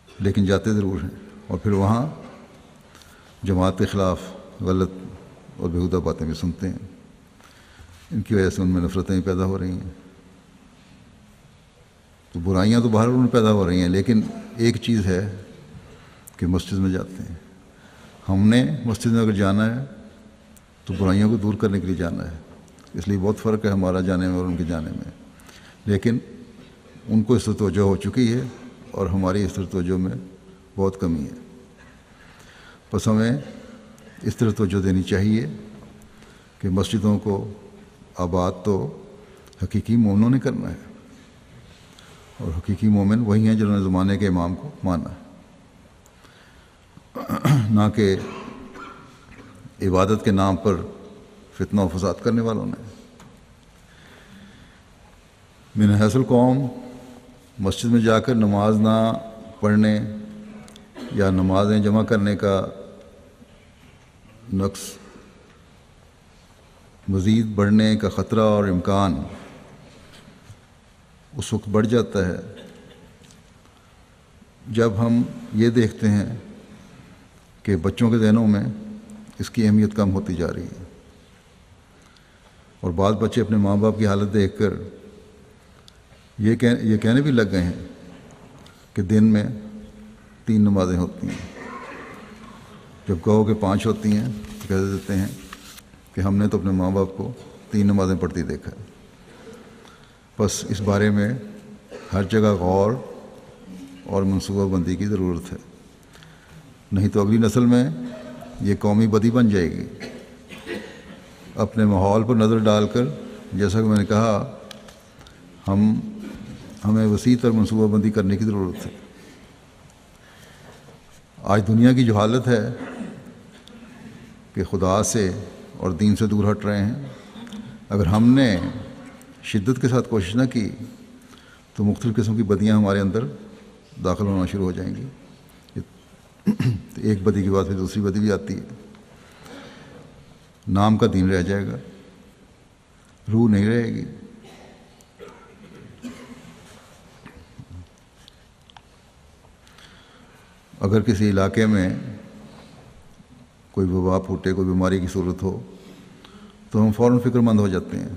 لیکن جاتے ضرور ہیں، اور پھر وہاں جماعت کے خلاف غلط اور بیہودہ باتیں بھی سنتے ہیں. ان کی وجہ سے ان میں نفرتیں پیدا ہو رہی ہیں. تو برائیاں تو باہر ان میں پیدا ہو رہی ہیں، لیکن ایک چیز ہے کہ مسجد میں جاتے ہیں. ہم نے مسجد میں اگر جانا ہے تو برائیوں کو دور کرنے کے لیے جانا ہے. اس لیے بہت فرق ہے ہمارا جانے میں اور ان کے جانے میں، لیکن ان کو اس طرح توجہ ہو چکی ہے اور ہماری اس طرح توجہ میں بہت کمی ہے. بس ہمیں اس طرح توجہ دینی چاہیے کہ مسجدوں کو آباد تو حقیقی مومنوں نے کرنا ہے، اور حقیقی مومن وہی ہیں جنہوں نے زمانے کے امام کو مانا ہے، نہ کہ عبادت کے نام پر فتنہ و فساد کرنے والوں نے. من حیث القوم مسجد میں جا کر نماز نہ پڑھنے یا نمازیں جمع کرنے کا نقص مزید بڑھنے کا خطرہ اور امکان اس وقت بڑھ جاتا ہے جب ہم یہ دیکھتے ہیں کہ بچوں کے ذہنوں میں اس کی اہمیت کم ہوتی جا رہی ہے، اور بعض بچے اپنے ماں باپ کی حالت دیکھ کر یہ کہنے بھی لگ گئے ہیں کہ دن میں 3 نمازیں ہوتی ہیں. جب کہو کہ 5 ہوتی ہیں تو کہہ دیتے ہیں کہ ہم نے تو اپنے ماں باپ کو 3 نمازیں پڑھتی دیکھا ہے. بس اس بارے میں ہر جگہ غور اور منصوبہ بندی کی ضرورت ہے، نہیں تو اگلی نسل میں یہ قومی بدی بن جائے گی. اپنے ماحول پر نظر ڈال کر، جیسا کہ میں نے کہا، ہمیں وسیع تر منصوبہ بندی کرنے کی ضرورت ہے. آج دنیا کی جو حالت ہے کہ خدا سے اور دین سے دور ہٹ رہے ہیں، اگر ہم نے شدت کے ساتھ کوشش نہ کی تو مختلف قسم کی بدیاں ہمارے اندر داخل ہونا شروع ہو جائیں گی. ایک بدی کے بعد پھر دوسری بدی بھی آتی ہے. نام کا دین رہ جائے گا، روح نہیں رہے گی. اگر کسی علاقے میں کوئی وبا پھوٹے، کوئی بیماری کی صورت ہو تو ہم فوراً فکر مند ہو جاتے ہیں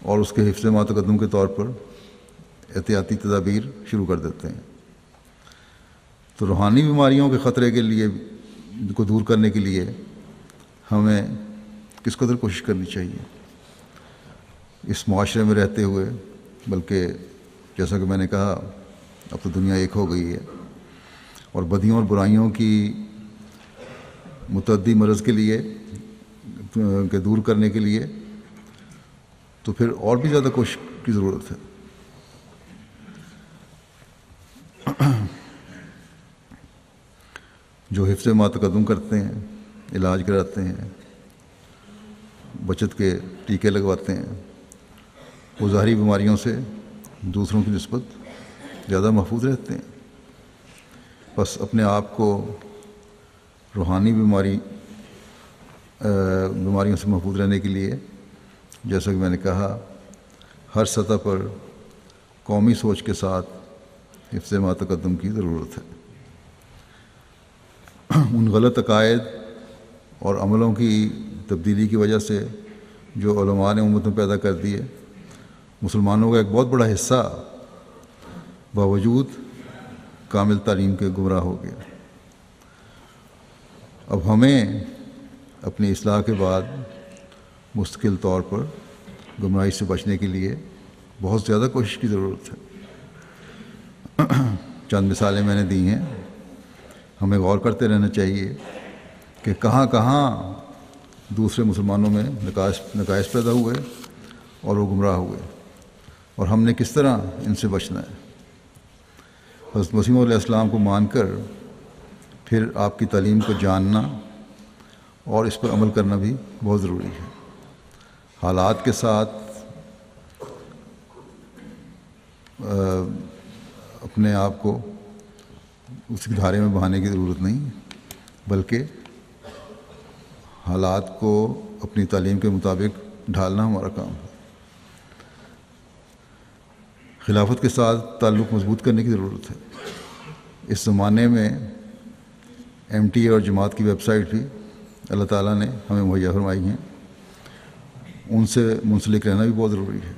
اور اس کے حفظ ما تقدم کے طور پر احتیاطی تدابیر شروع کر دیتے ہیں. تو روحانی بیماریوں کے خطرے کے لیے کو دور کرنے کے لیے ہمیں کس قدر کوشش کرنی چاہیے اس معاشرے میں رہتے ہوئے. بلکہ جیسا کہ میں نے کہا، اب تو دنیا ایک ہو گئی ہے، اور بدیوں اور برائیوں کی متعدی مرض کے لیے کہ دور کرنے کے لیے تو پھر اور بھی زیادہ کوشش کی ضرورت ہے. جو حفظ ما تقدم کرتے ہیں، علاج کراتے ہیں، بچت کے ٹیکے لگواتے ہیں، وہ ظاہری بیماریوں سے دوسروں کی نسبت زیادہ محفوظ رہتے ہیں. بس اپنے آپ کو روحانی بیماریوں سے محفوظ رہنے کے لیے، جیسا کہ میں نے کہا، ہر سطح پر قومی سوچ کے ساتھ حفظ ما تقدم کی ضرورت ہے. ان غلط عقائد اور عملوں کی تبدیلی کی وجہ سے جو علماء نے امت میں پیدا کر دیے، مسلمانوں کا ایک بہت بڑا حصہ باوجود کامل تعلیم کے گمراہ ہو گیا. اب ہمیں اپنی اصلاح کے بعد مستقل طور پر گمراہی سے بچنے کے لیے بہت زیادہ کوشش کی ضرورت ہے. چند مثالیں میں نے دی ہیں. ہمیں غور کرتے رہنا چاہیے کہ کہاں کہاں دوسرے مسلمانوں میں نقائص پیدا ہوئے اور وہ گمراہ ہوئے، اور ہم نے کس طرح ان سے بچنا ہے. حضرت مسیح علیہ السلام کو مان کر پھر آپ کی تعلیم کو جاننا اور اس پر عمل کرنا بھی بہت ضروری ہے. حالات کے ساتھ اپنے آپ کو اس دھارے میں بہانے کی ضرورت نہیں، بلکہ حالات کو اپنی تعلیم کے مطابق ڈھالنا ہمارا کام ہے۔ خلافت کے ساتھ تعلق مضبوط کرنے کی ضرورت ہے۔ اس زمانے میں ایم ٹی اے اور جماعت کی ویب سائٹ بھی اللہ تعالیٰ نے ہمیں مہیا فرمائی ہیں، ان سے منسلک رہنا بھی بہت ضروری ہے،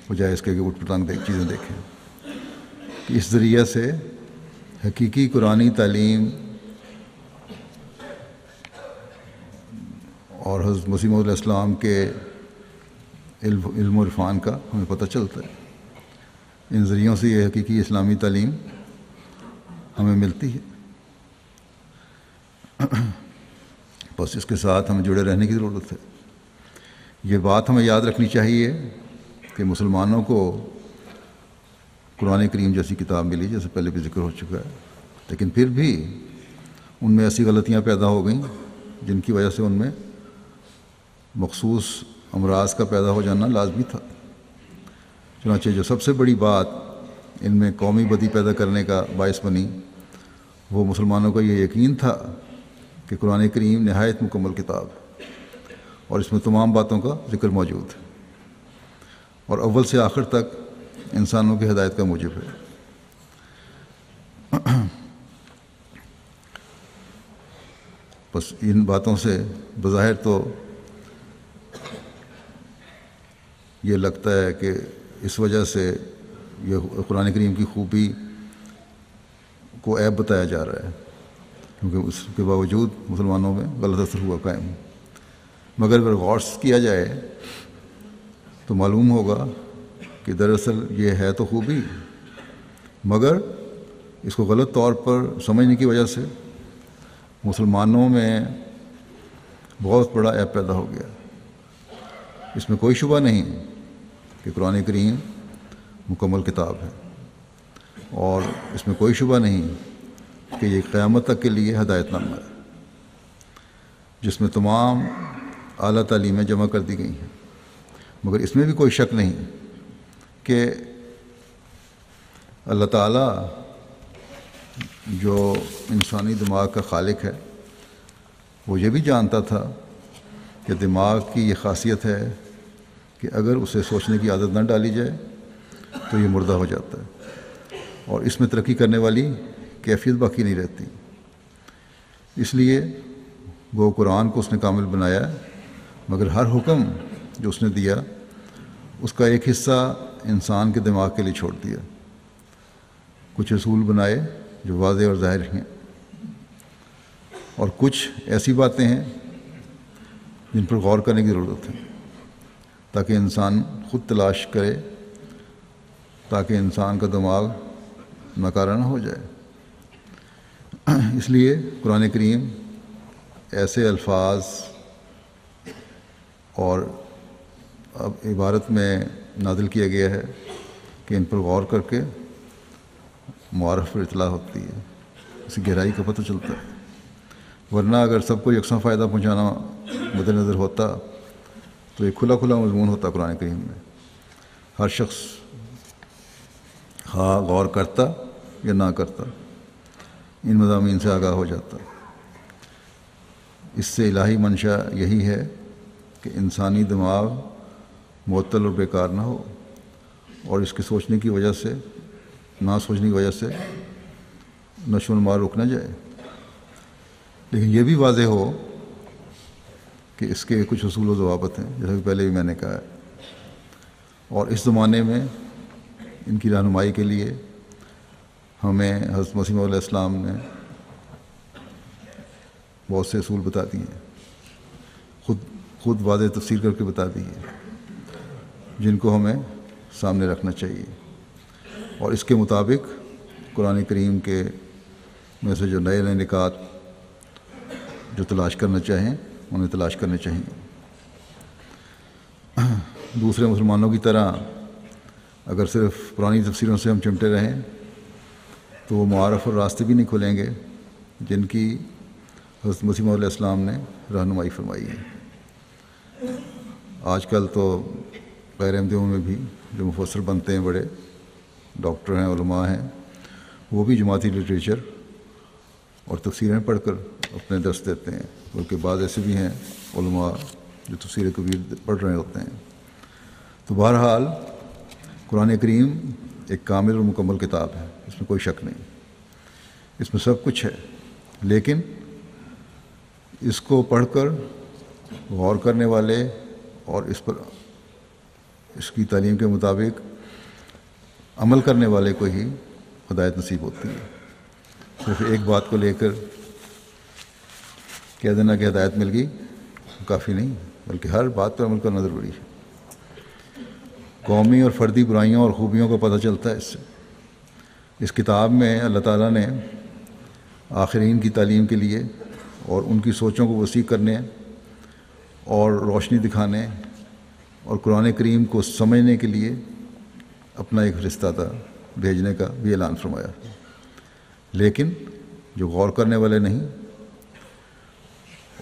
بجائے اس کے کہ اٹھ پٹانگ چیزیں دیکھیں۔ اس ذریعے سے حقیقی قرآنی تعلیم اور حضرت مسیح موعود علیہ السلام کے علم و عرفان کا ہمیں پتہ چلتا ہے۔ ان ذریعوں سے یہ حقیقی اسلامی تعلیم ہمیں ملتی ہے۔ بس اس کے ساتھ ہمیں جڑے رہنے کی ضرورت ہے۔ یہ بات ہمیں یاد رکھنی چاہیے کہ مسلمانوں کو قرآن کریم جیسی کتاب ملی، جیسے پہلے بھی ذکر ہو چکا ہے، لیکن پھر بھی ان میں ایسی غلطیاں پیدا ہو گئیں جن کی وجہ سے ان میں مخصوص امراض کا پیدا ہو جانا لازمی تھا۔ چنانچہ جو سب سے بڑی بات ان میں قومی بدی پیدا کرنے کا باعث بنی، وہ مسلمانوں کا یہ یقین تھا کہ قرآن کریم نہایت مکمل کتاب ہے اور اس میں تمام باتوں کا ذکر موجود ہے اور اول سے آخر تک انسانوں کی ہدایت کا موجب ہے۔ بس ان باتوں سے بظاہر تو یہ لگتا ہے کہ اس وجہ سے یہ قرآن کریم کی خوبی کو عیب بتایا جا رہا ہے، کیونکہ اس کے باوجود مسلمانوں میں غلط اثر ہوا قائم۔ مگر اگر غور کیا جائے تو معلوم ہوگا کہ دراصل یہ ہے تو خوبی، مگر اس کو غلط طور پر سمجھنے کی وجہ سے مسلمانوں میں بہت بڑا عیب پیدا ہو گیا۔ اس میں کوئی شبہ نہیں کہ قرآن کریم مکمل کتاب ہے، اور اس میں کوئی شبہ نہیں کہ یہ قیامت تک کے لیے ہدایت نامہ ہے، جس میں تمام اعلیٰ تعلیمیں جمع کر دی گئی ہیں۔ مگر اس میں بھی کوئی شک نہیں کہ اللہ تعالیٰ جو انسانی دماغ کا خالق ہے، وہ یہ بھی جانتا تھا کہ دماغ کی یہ خاصیت ہے کہ اگر اسے سوچنے کی عادت نہ ڈالی جائے تو یہ مردہ ہو جاتا ہے اور اس میں ترقی کرنے والی کیفیت باقی نہیں رہتی۔ اس لیے وہ قرآن کو اس نے کامل بنایا، مگر ہر حکم جو اس نے دیا اس کا ایک حصہ انسان کے دماغ کے لیے چھوڑ دیا۔ کچھ اصول بنائے جو واضح اور ظاہر ہیں، اور کچھ ایسی باتیں ہیں جن پر غور کرنے کی ضرورت ہے، تاکہ انسان خود تلاش کرے، تاکہ انسان کا دماغ ناکارہ نہ ہو جائے۔ اس لیے قرآن کریم ایسے الفاظ اور اب عبارت میں نازل کیا گیا ہے کہ ان پر غور کر کے معارف پر اطلاع ہوتی ہے، اس کی گہرائی کا پتہ چلتا ہے۔ ورنہ اگر سب کو یکساں فائدہ پہنچانا مد نظر ہوتا تو ایک کھلا کھلا مضمون ہوتا قرآن کریم میں، ہر شخص خواہ غور کرتا یا نہ کرتا ان مضامین سے آگاہ ہو جاتا۔ اس سے الہی منشا یہی ہے کہ انسانی دماغ معطل اور بیکار نہ ہو، اور اس کے سوچنے کی وجہ سے، نہ سوچنے کی وجہ سے نشو و نما رک نہ جائے۔ لیکن یہ بھی واضح ہو کہ اس کے کچھ اصول و ضوابط ہیں، جیسا کہ پہلے بھی میں نے کہا ہے، اور اس زمانے میں ان کی رہنمائی کے لیے ہمیں حضرت مسیح موعود علیہ السلام نے بہت سے اصول بتا دیے ہیں، خود واضح تفسیر کر کے بتا دی ہے، جن کو ہمیں سامنے رکھنا چاہیے، اور اس کے مطابق قرآن کریم کے میں سے جو نئے نئے نکات جو تلاش کرنا چاہیں انہیں تلاش کرنے چاہیے۔ دوسرے مسلمانوں کی طرح اگر صرف پرانی تفسیروں سے ہم چمٹے رہیں تو وہ معارف اور راستے بھی نہیں کھلیں گے جن کی حضرت مسیح موعود علیہ السلام نے رہنمائی فرمائی ہے۔ آج کل تو غیر احمدیوں میں بھی جو مفسر بنتے ہیں بڑے، ڈاکٹر ہیں، علماء ہیں، وہ بھی جماعتی لٹریچر اور تفسیریں پڑھ کر اپنے درس دیتے ہیں، بلکہ بعض ایسے بھی ہیں علماء جو تفسیر کبیر پڑھ رہے ہوتے ہیں۔ تو بہرحال قرآن کریم ایک کامل اور مکمل کتاب ہے، اس میں کوئی شک نہیں، اس میں سب کچھ ہے، لیکن اس کو پڑھ کر غور کرنے والے اور اس پر اس کی تعلیم کے مطابق عمل کرنے والے کو ہی ہدایت نصیب ہوتی ہے۔ صرف ایک بات کو لے کر کہہ دینا کہ ہدایت مل گئی کافی نہیں، بلکہ ہر بات پر عمل کرنا ضروری ہے۔ قومی اور فردی برائیوں اور خوبیوں کا پتہ چلتا ہے اس سے۔ اس کتاب میں اللہ تعالیٰ نے آخرین کی تعلیم کے لیے اور ان کی سوچوں کو وسیع کرنے اور روشنی دکھانے اور قرآن کریم کو سمجھنے کے لیے اپنا ایک فرستادہ بھیجنے کا بھی اعلان فرمایا، لیکن جو غور کرنے والے نہیں،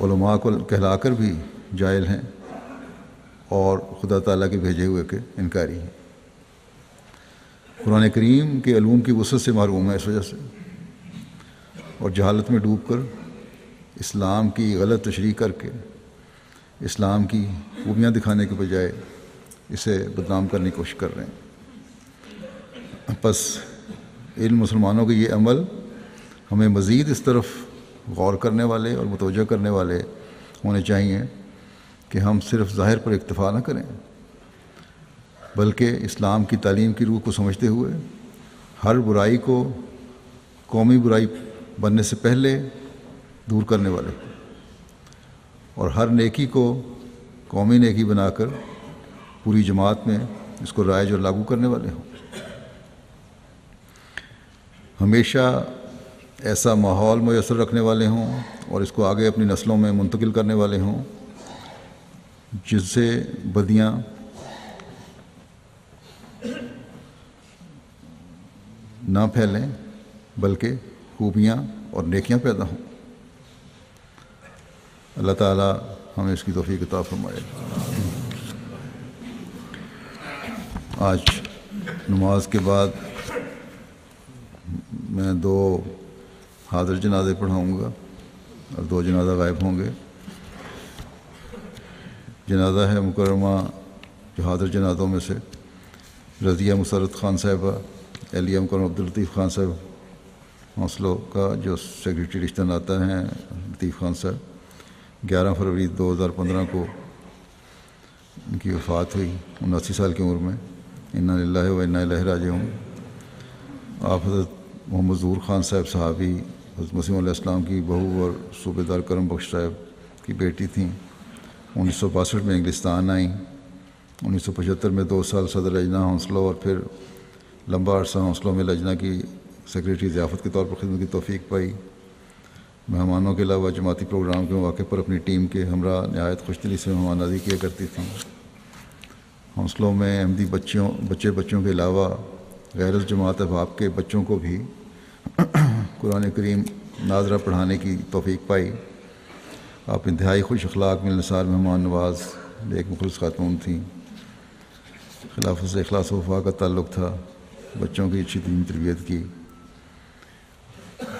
علماء کو کہلا کر بھی جاہل ہیں اور خدا تعالیٰ کے بھیجے ہوئے کے انکاری ہیں۔ قرآن کریم کے علوم کی وسعت سے محروم ہے اس وجہ سے، اور جہالت میں ڈوب کر اسلام کی غلط تشریح کر کے اسلام کی خوبیاں دکھانے کے بجائے اسے بدنام کرنے کی کوشش کر رہے ہیں۔ پس ان مسلمانوں کے یہ عمل ہمیں مزید اس طرف غور کرنے والے اور متوجہ کرنے والے ہونے چاہیے کہ ہم صرف ظاہر پر اکتفا نہ کریں، بلکہ اسلام کی تعلیم کی روح کو سمجھتے ہوئے ہر برائی کو قومی برائی بننے سے پہلے دور کرنے والے اور ہر نیکی کو قومی نیکی بنا کر پوری جماعت میں اس کو رائج اور لاگو کرنے والے ہوں۔ ہمیشہ ایسا ماحول میسر رکھنے والے ہوں اور اس کو آگے اپنی نسلوں میں منتقل کرنے والے ہوں جس سے بدیاں نہ پھیلیں بلکہ خوبیاں اور نیکیاں پیدا ہوں۔ اللہ تعالیٰ ہمیں اس کی توفیق عطا فرمائے۔ آج نماز کے بعد میں 2 حاضر جنازے پڑھاؤں گا اور 2 جنازہ غائب ہوں گے۔ جنازہ ہے مکرمہ جو حاضر جنازوں میں سے رضیہ مسرت خان صاحبہ، اہلیہ مکرمہ عبداللطیف خان صاحب حوصلوں کا جو سیکریٹری رشتہ ناتا ہیں لطیف خان صاحب، 11 فروری 2015 کو ان کی وفات ہوئی 79 سال کی عمر میں۔ انا للہ و انا الیہ راجعون۔ آپ حضرت محمد ظہور خان صاحب صحابی حضرت مسیح علیہ السلام کی بہو اور صوبے دار کرم بخش صاحب کی بیٹی تھیں۔ 1962 میں انگلستان آئیں، 1975 میں 2 سال صدر لجنہ حوصلوں اور پھر لمبا عرصہ حوصلوں میں لجنہ کی سیکریٹری ضیافت کے طور پر خدمت کی توفیق پائی۔ مہمانوں کے علاوہ جماعتی پروگرام کے مواقع پر اپنی ٹیم کے ہمراہ نہایت خوش دلی سے مہمان نوازی کیا کرتی تھیں۔ حوصلوں میں احمدی بچوں کے علاوہ غیر الجماعت احباب کے بچوں کو بھی قرآن کریم ناظرہ پڑھانے کی توفیق پائی۔ آپ انتہائی خوش اخلاق ملنسار مہمان نواز ایک مخلص خاتون تھیں۔ خلافت سے اخلاص و وفا کا تعلق تھا، بچوں کی اچھی دینی تربیت کی۔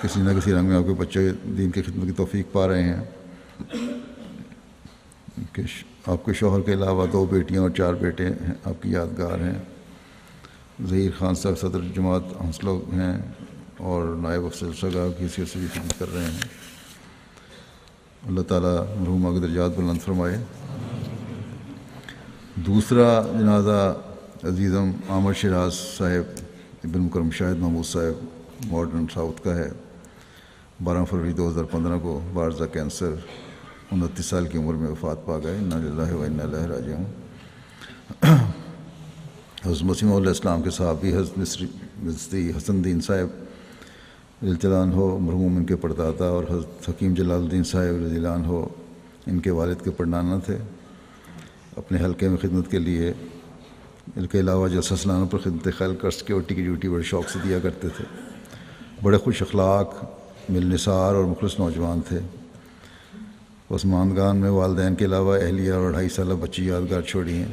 کسی نہ کسی رنگ میں آپ کے بچے دین کی خدمت کی توفیق پا رہے ہیں۔ کہ آپ کے شوہر کے علاوہ 2 بیٹیاں اور 4 بیٹے ہیں آپ کی یادگار ہیں۔ ظہیر خان صاحب صدر جماعت حوصلوں ہیں اور نائب افسر سگا کی حیثیت سے بھی خدمت کر رہے ہیں۔ اللہ تعالیٰ مرحومہ کے درجات بلند فرمائے۔ دوسرا جنازہ عزیزم عامر شراز صاحب ابن مکرم شاہد محمود صاحب ماڈرن ساؤتھ کا ہے۔ 12 فروری 2015 کو بارزہ کینسر 29 سال کی عمر میں وفات پا گئے۔ انا للہ و انا الیہ راجعون۔ حضرت مسیح علیہ السلام کے صحابی حضرت مصری حسن دین صاحب رضی اللہ عنہ مرحوم ان کے پردادا اور حضرت حکیم جلال الدین صاحب رضی اللہ عنہ ان کے والد کے پڑنانا تھے۔ اپنے حلقے میں خدمت کے لیے ان کے علاوہ جلسہ سالانہ پر خدمت خلق اور سیکیورٹی کی ڈیوٹی بڑے شوق سے دیا کرتے تھے۔ بڑے خوش اخلاق ملنسار اور مخلص نوجوان تھے۔ پسماندگان میں والدین کے علاوہ اہلیہ اور 2.5 سالہ بچی یادگار چھوڑی ہیں۔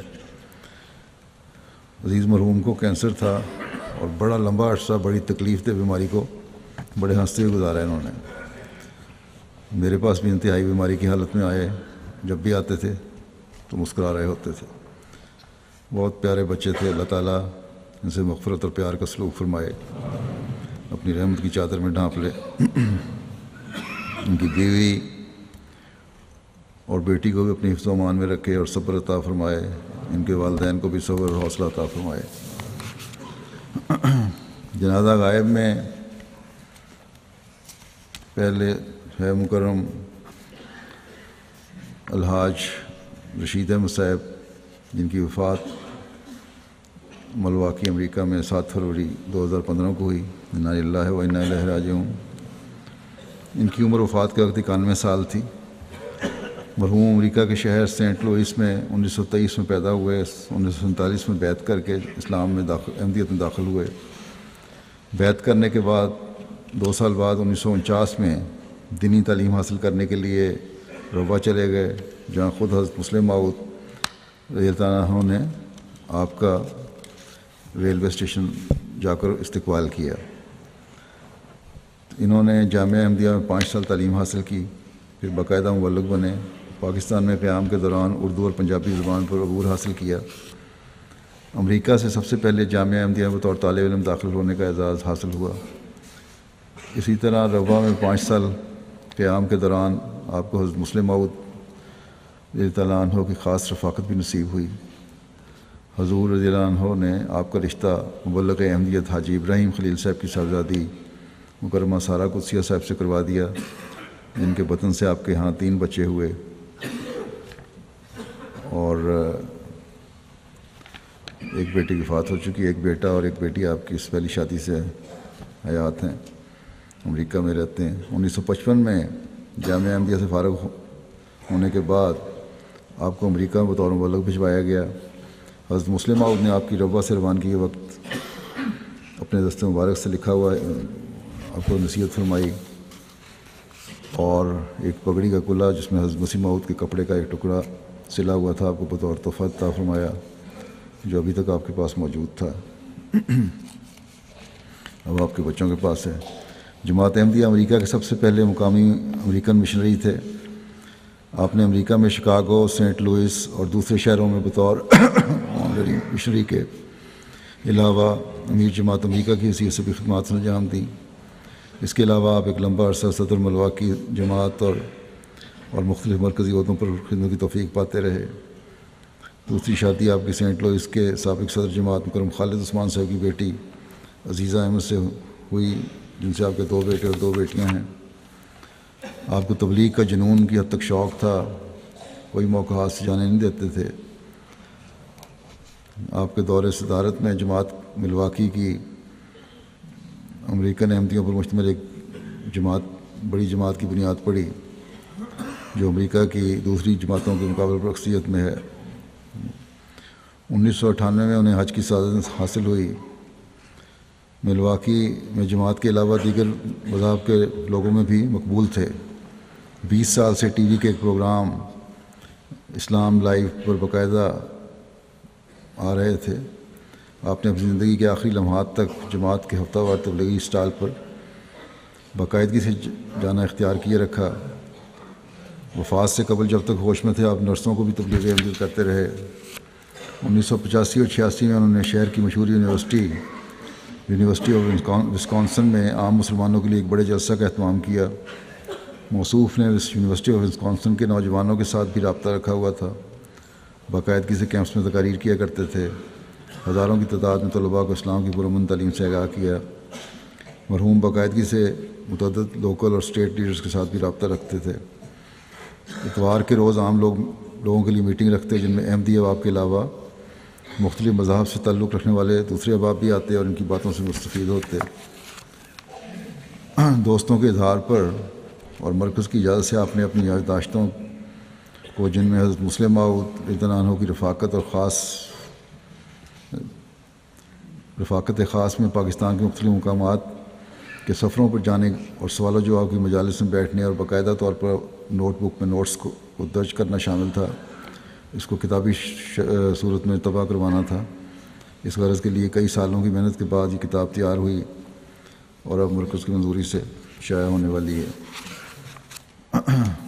عزیز مرحوم کو کینسر تھا اور بڑا لمبا عرصہ بڑی تکلیف دہ بیماری کو بڑے ہنستے ہوئے گزارا انہوں نے. میرے پاس بھی انتہائی بیماری کی حالت میں آئے، جب بھی آتے تھے تو مسکرا رہے ہوتے تھے. بہت پیارے بچے تھے. اللہ تعالیٰ ان سے مغفرت اور پیار کا سلوک فرمائے، اپنی رحمت کی چادر میں ڈھانپ لے. ان کی بیوی اور بیٹی کو بھی اپنی حفظ و امان میں رکھے اور صبر عطا فرمائے. ان کے والدین کو بھی صبر اور حوصلہ عطا فرمائے. جنازہ غائب میں پہلے ہے مکرم الحاج رشید احمد صاحب، جن کی وفات ملواکی امریکہ میں 7 فروری 2015 کو ہوئی. انا للہ و انا الیہ راجعون. ان کی عمر وفات کے وقت 91 سال تھی. مرحوم امریکہ کے شہر سینٹ لوئس میں 1923 میں پیدا ہوئے. 1947 میں بیعت کر کے اسلام میں احمدیت میں داخل ہوئے. بیعت کرنے کے بعد 2 سال بعد 1949 میں دینی تعلیم حاصل کرنے کے لیے روا چلے گئے، جہاں خود حضرت مسلم موعود رضی اللہ عنہ نے آپ کا ریلوے اسٹیشن جا کر استقبال کیا. انہوں نے جامعہ احمدیہ میں 5 سال تعلیم حاصل کی، پھر باقاعدہ مبلغ بنے. پاکستان میں قیام کے دوران اردو اور پنجابی زبان پر عبور حاصل کیا. امریکہ سے سب سے پہلے جامعہ احمدیہ میں بطور طالب علم داخل ہونے کا اعزاز حاصل ہوا. اسی طرح روا میں 5 سال قیام کے دوران آپ کو حضرت مسلم موعود رضی اللہ عنہ کی خاص رفاقت بھی نصیب ہوئی. حضور رضی اللہ عنہ نے آپ کا رشتہ مبلغ احمدیت حاجی ابراہیم خلیل صاحب کی صاحبزادی مکرمہ سارہ قدسیہ صاحب سے کروا دیا، جن کے وطن سے آپ کے ہاں 3 بچے ہوئے اور ایک بیٹی کی وفات ہو چکی. ایک بیٹا اور ایک بیٹی آپ کی اس پہلی شادی سے حیات ہیں، امریکہ میں رہتے ہیں. 1955 میں جامعہ احمدیہ سے فارغ ہونے کے بعد آپ کو امریکہ میں بطور مبلغ بھجوایا گیا. حضرت مسلم موعود نے آپ کی روا سے روانگی کے وقت اپنے دست مبارک سے لکھا ہوا آپ کو نصیحت فرمائی، اور ایک پگڑی کا کلا جس میں حضرت مسیح موعود کے کپڑے کا ایک ٹکڑا سلا ہوا تھا آپ کو بطور تحفہ عطا فرمایا، جو ابھی تک آپ کے پاس موجود تھا، اب آپ کے بچوں کے پاس ہے. جماعت احمدیہ امریکہ کے سب سے پہلے مقامی امریکن مشنری تھے. آپ نے امریکہ میں شکاگو، سینٹ لوئس اور دوسرے شہروں میں بطور مشنری کے علاوہ امیر جماعت امریکہ کی حیثیت سے بھی خدمات انجام دیں. اس کے علاوہ آپ ایک لمبا عرصہ صدر ملواکی جماعت اور مختلف مرکزی عہدوں پر خدمت کی توفیق پاتے رہے. دوسری شادی آپ کی سینٹ لوئس کے سابق صدر جماعت مکرم خالد عثمان صاحب کی بیٹی عزیزہ احمد سے ہوئی، جن سے آپ کے 2 بیٹے اور 2 بیٹیاں ہیں. آپ کو تبلیغ کا جنون کی حد تک شوق تھا، کوئی موقع ہاتھ سے جانے نہیں دیتے تھے. آپ کے دور صدارت میں جماعت ملواکی کی امریکن احمدیوں پر مشتمل ایک بڑی جماعت کی بنیاد پڑی، جو امریکہ کی دوسری جماعتوں کے مقابلے پر اکثریت میں ہے. 1998 میں انہیں حج کی سعادت حاصل ہوئی. ملواکی میں جماعت کے علاوہ دیگر مذاہب کے لوگوں میں بھی مقبول تھے. 20 سال سے ٹی وی کے ایک پروگرام اسلام لائیو پر باقاعدہ آ رہے تھے. آپ نے اپنی زندگی کے آخری لمحات تک جماعت کے ہفتہ وار تبلیغی اسٹال پر باقاعدگی سے جانا اختیار کیے رکھا. وفات سے قبل جب تک ہوش میں تھے آپ نرسوں کو بھی تبلیغ احمدیت کرتے رہے. 1985 اور 86 میں انہوں نے شہر کی مشہور یونیورسٹی آف وسکانسن میں عام مسلمانوں کے لیے ایک بڑے جلسہ کا اہتمام کیا. موصوف نے یونیورسٹی آف وسکانسن کے نوجوانوں کے ساتھ بھی رابطہ رکھا ہوا تھا. باقاعدگی سے کیمپس میں تقاریر کیا کرتے تھے. ہزاروں کی تعداد میں طلباء کو اسلام کی پرامن تعلیم سے آگاہ کیا. مرحوم باقاعدگی سے متعدد لوکل اور اسٹیٹ لیڈرز کے ساتھ بھی رابطہ رکھتے تھے. اتوار کے روز عام لوگوں کے لیے میٹنگ رکھتے، جن میں احمدی احباب کے علاوہ مختلف مذاہب سے تعلق رکھنے والے دوسرے احباب بھی آتے اور ان کی باتوں سے مستفید ہوتے. دوستوں کے اظہار پر اور مرکز کی اجازت سے آپ نے اپنی یادداشتوں کو، جن میں حضرت مسلم موعود رضی اللہ عنہ کی رفاقت خاص میں پاکستان کے مختلف مقامات کے سفروں پر جانے اور سوال و جواب کی مجالس میں بیٹھنے اور باقاعدہ طور پر نوٹ بک میں نوٹس کو درج کرنا شامل تھا، اس کو کتابی صورت میں طبع کروانا تھا. اس غرض کے لیے کئی سالوں کی محنت کے بعد یہ کتاب تیار ہوئی اور اب مرکز کی منظوری سے شائع ہونے والی ہے۔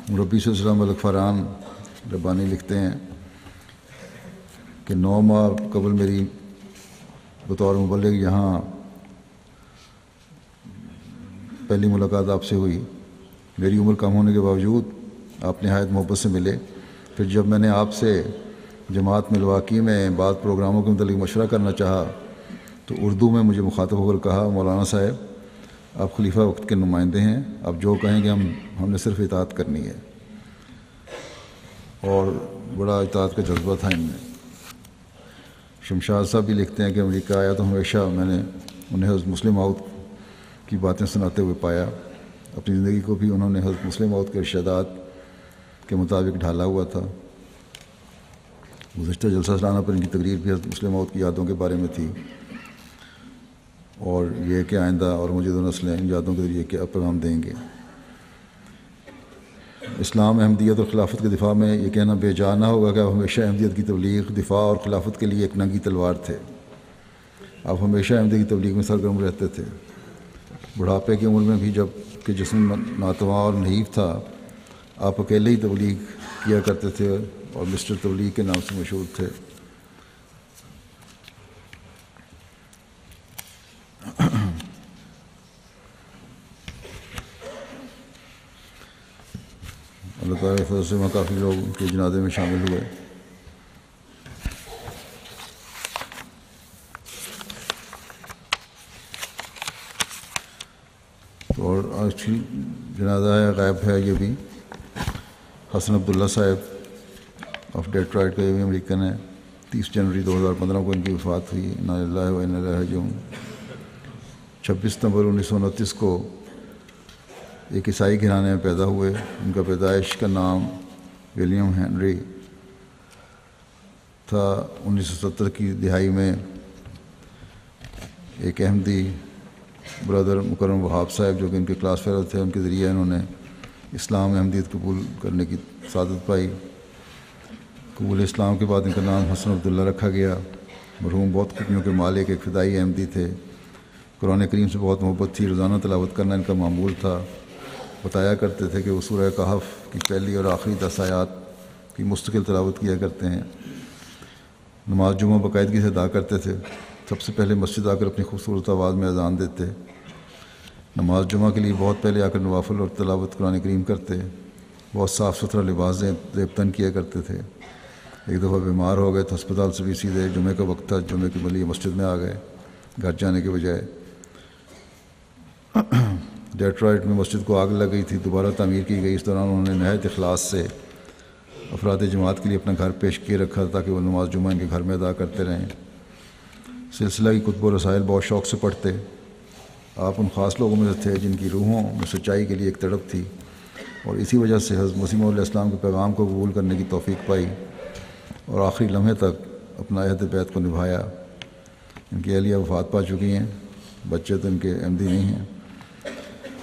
مربی سلسلہ ملک فاران ربانی لکھتے ہیں کہ 9 ماہ قبل میری بطور مبلغ یہاں پہلی ملاقات آپ سے ہوئی۔ میری عمر کم ہونے کے باوجود آپ نہایت محبت سے ملے۔ پھر جب میں نے آپ سے جماعت ملواکی میں بعض پروگراموں کے متعلق مشورہ کرنا چاہا تو اردو میں مجھے مخاطب ہو کر کہا، مولانا صاحب آپ خلیفہ وقت کے نمائندے ہیں، آپ جو کہیں گے ہم نے صرف اطاعت کرنی ہے۔ اور بڑا اطاعت کا جذبہ تھا ان میں۔ شمشاد صاحب بھی لکھتے ہیں کہ امریکہ آیا تو ہمیشہ میں نے انہیں حضرت مسلم موعود کی باتیں سناتے ہوئے پایا۔ اپنی زندگی کو بھی انہوں نے حضرت مسلم موعود کے ارشادات کے مطابق ڈھالا ہوا تھا۔ گزشتہ جلسہ سالانہ پر ان کی تقریر بھی حضرت مسلم موعود کی یادوں کے بارے میں تھی، اور یہ کہ آئندہ اور موجودہ نسلیں ان یادوں کے ذریعے کیا پیغام دیں گے۔ اسلام، احمدیت اور خلافت کے دفاع میں یہ کہنا بے جا نہ ہوگا کہ آپ ہمیشہ احمدیت کی تبلیغ، دفاع اور خلافت کے لیے ایک ننگی تلوار تھے۔ آپ ہمیشہ احمدیت کی تبلیغ میں سرگرم رہتے تھے۔ بڑھاپے کی عمر میں بھی جب کہ جسم ناتواں اور نحیف تھا، آپ اکیلے ہی تبلیغ کیا کرتے تھے اور مسٹر تبلیغ کے نام سے مشہور تھے۔ اللہ تعالیٰ کی فضل سے وہاں کافی لوگ ان کے جنازے میں شامل ہوئے۔ تو اور آج کی جنازہ ہے، غائب ہے یہ بھی، حسن عبداللہ صاحب آف ڈیٹرائٹ کا، یہ بھی امریکن ہے۔ 30 جنوری 2015 کو ان کی وفات ہوئی۔ انا للہ و انا الیہ راجعون۔ 26 ستمبر 1929 کو ایک عیسائی گھرانے میں پیدا ہوئے۔ ان کا پیدائش کا نام ولیم ہینری تھا۔ 1970 کی دہائی میں ایک احمدی برادر مکرم وہاب صاحب جو کہ ان کے کلاس فیلو تھے، ان کے ذریعے انہوں نے اسلام احمدیت قبول کرنے کی سعادت پائی۔ قبول اسلام کے بعد ان کا نام حسن عبداللہ رکھا گیا۔ مرحوم بہت خوبیوں کے مالک ایک فدائی احمدی تھے۔ قرآن کریم سے بہت محبت تھی، روزانہ تلاوت کرنا ان کا معمول تھا۔ بتایا کرتے تھے کہ وہ سورہ کہف کی پہلی اور آخری 10 آیات کی مستقل تلاوت کیا کرتے ہیں۔ نماز جمعہ باقاعدگی سے ادا کرتے تھے۔ سب سے پہلے مسجد آ کر اپنی خوبصورت آواز میں اذان دیتے۔ نماز جمعہ کے لیے بہت پہلے آ کر نوافل اور تلاوت قرآن کریم کرتے۔ بہت صاف ستھرا لباس زیب تن کیا کرتے تھے۔ ایک دفعہ بیمار ہو گئے تو ہسپتال سے بھی سیدھے جمعہ کا وقت تھا، جمعہ کے لیے مسجد میں آ گئے گھر جانے کے بجائے۔ ڈیٹرائٹ میں مسجد کو آگ لگ گئی تھی، دوبارہ تعمیر کی گئی۔ اس دوران انہوں نے نہایت اخلاص سے افراد جماعت کے لیے اپنا گھر پیش کیے رکھا تاکہ وہ نماز جمعہ ان کے گھر میں ادا کرتے رہیں۔ سلسلہ کی کتب و رسائل بہت شوق سے پڑھتے۔ آپ ان خاص لوگوں میں سے تھے جن کی روحوں میں سچائی کے لیے ایک تڑپ تھی، اور اسی وجہ سے حضرت مسیح علیہ السلام کے پیغام کو قبول کرنے کی توفیق پائی اور آخری لمحے تک اپنا عہد بیعت کو نبھایا۔ ان کی اہلیہ وفات پا چکی ہیں، بچے تو ان کے احمدی نہیں ہیں۔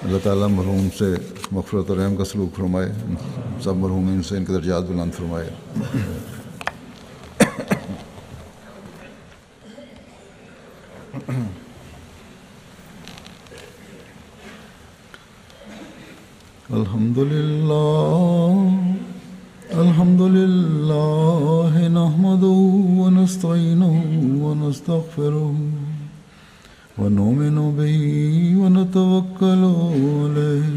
اللہ تعالیٰ مرحوم سے مغفرت اور رحم کا سلوک فرمائے، سب مرحومین سے ان کے درجات بلند فرمائے۔ الحمد للہ نحمده ونستعینه ونستغفره ونؤمن به ونتوکل علیہ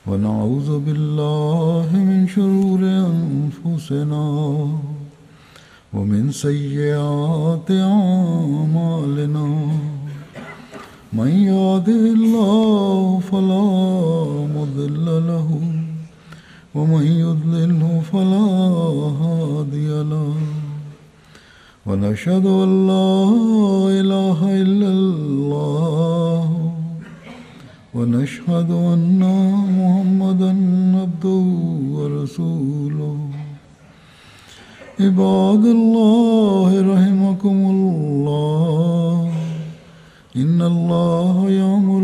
ونعوذ باللہ من شرور انفسنا ومن سیئات اعمالنا من يهده الله فلا مضل له ومن يضلله فلا هادي له ونشهد أن لا إله إلا الله ونشهد أن محمدا عبده ورسوله عباد الله رحمكم الله إن الله يأمر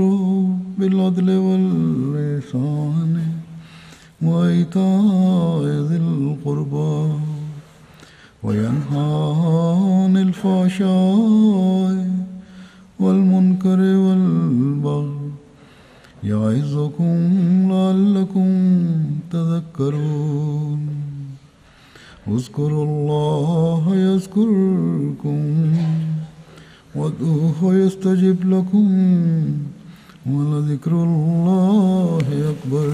بالعدل والإحسان وإيتاء ذي القربى وينهى عن الفحشاء والمنكر والبغي يعظكم لعلكم تذكرون اذكروا الله يذكركم وادعوه يستجب لكم ولذكر الله أكبر.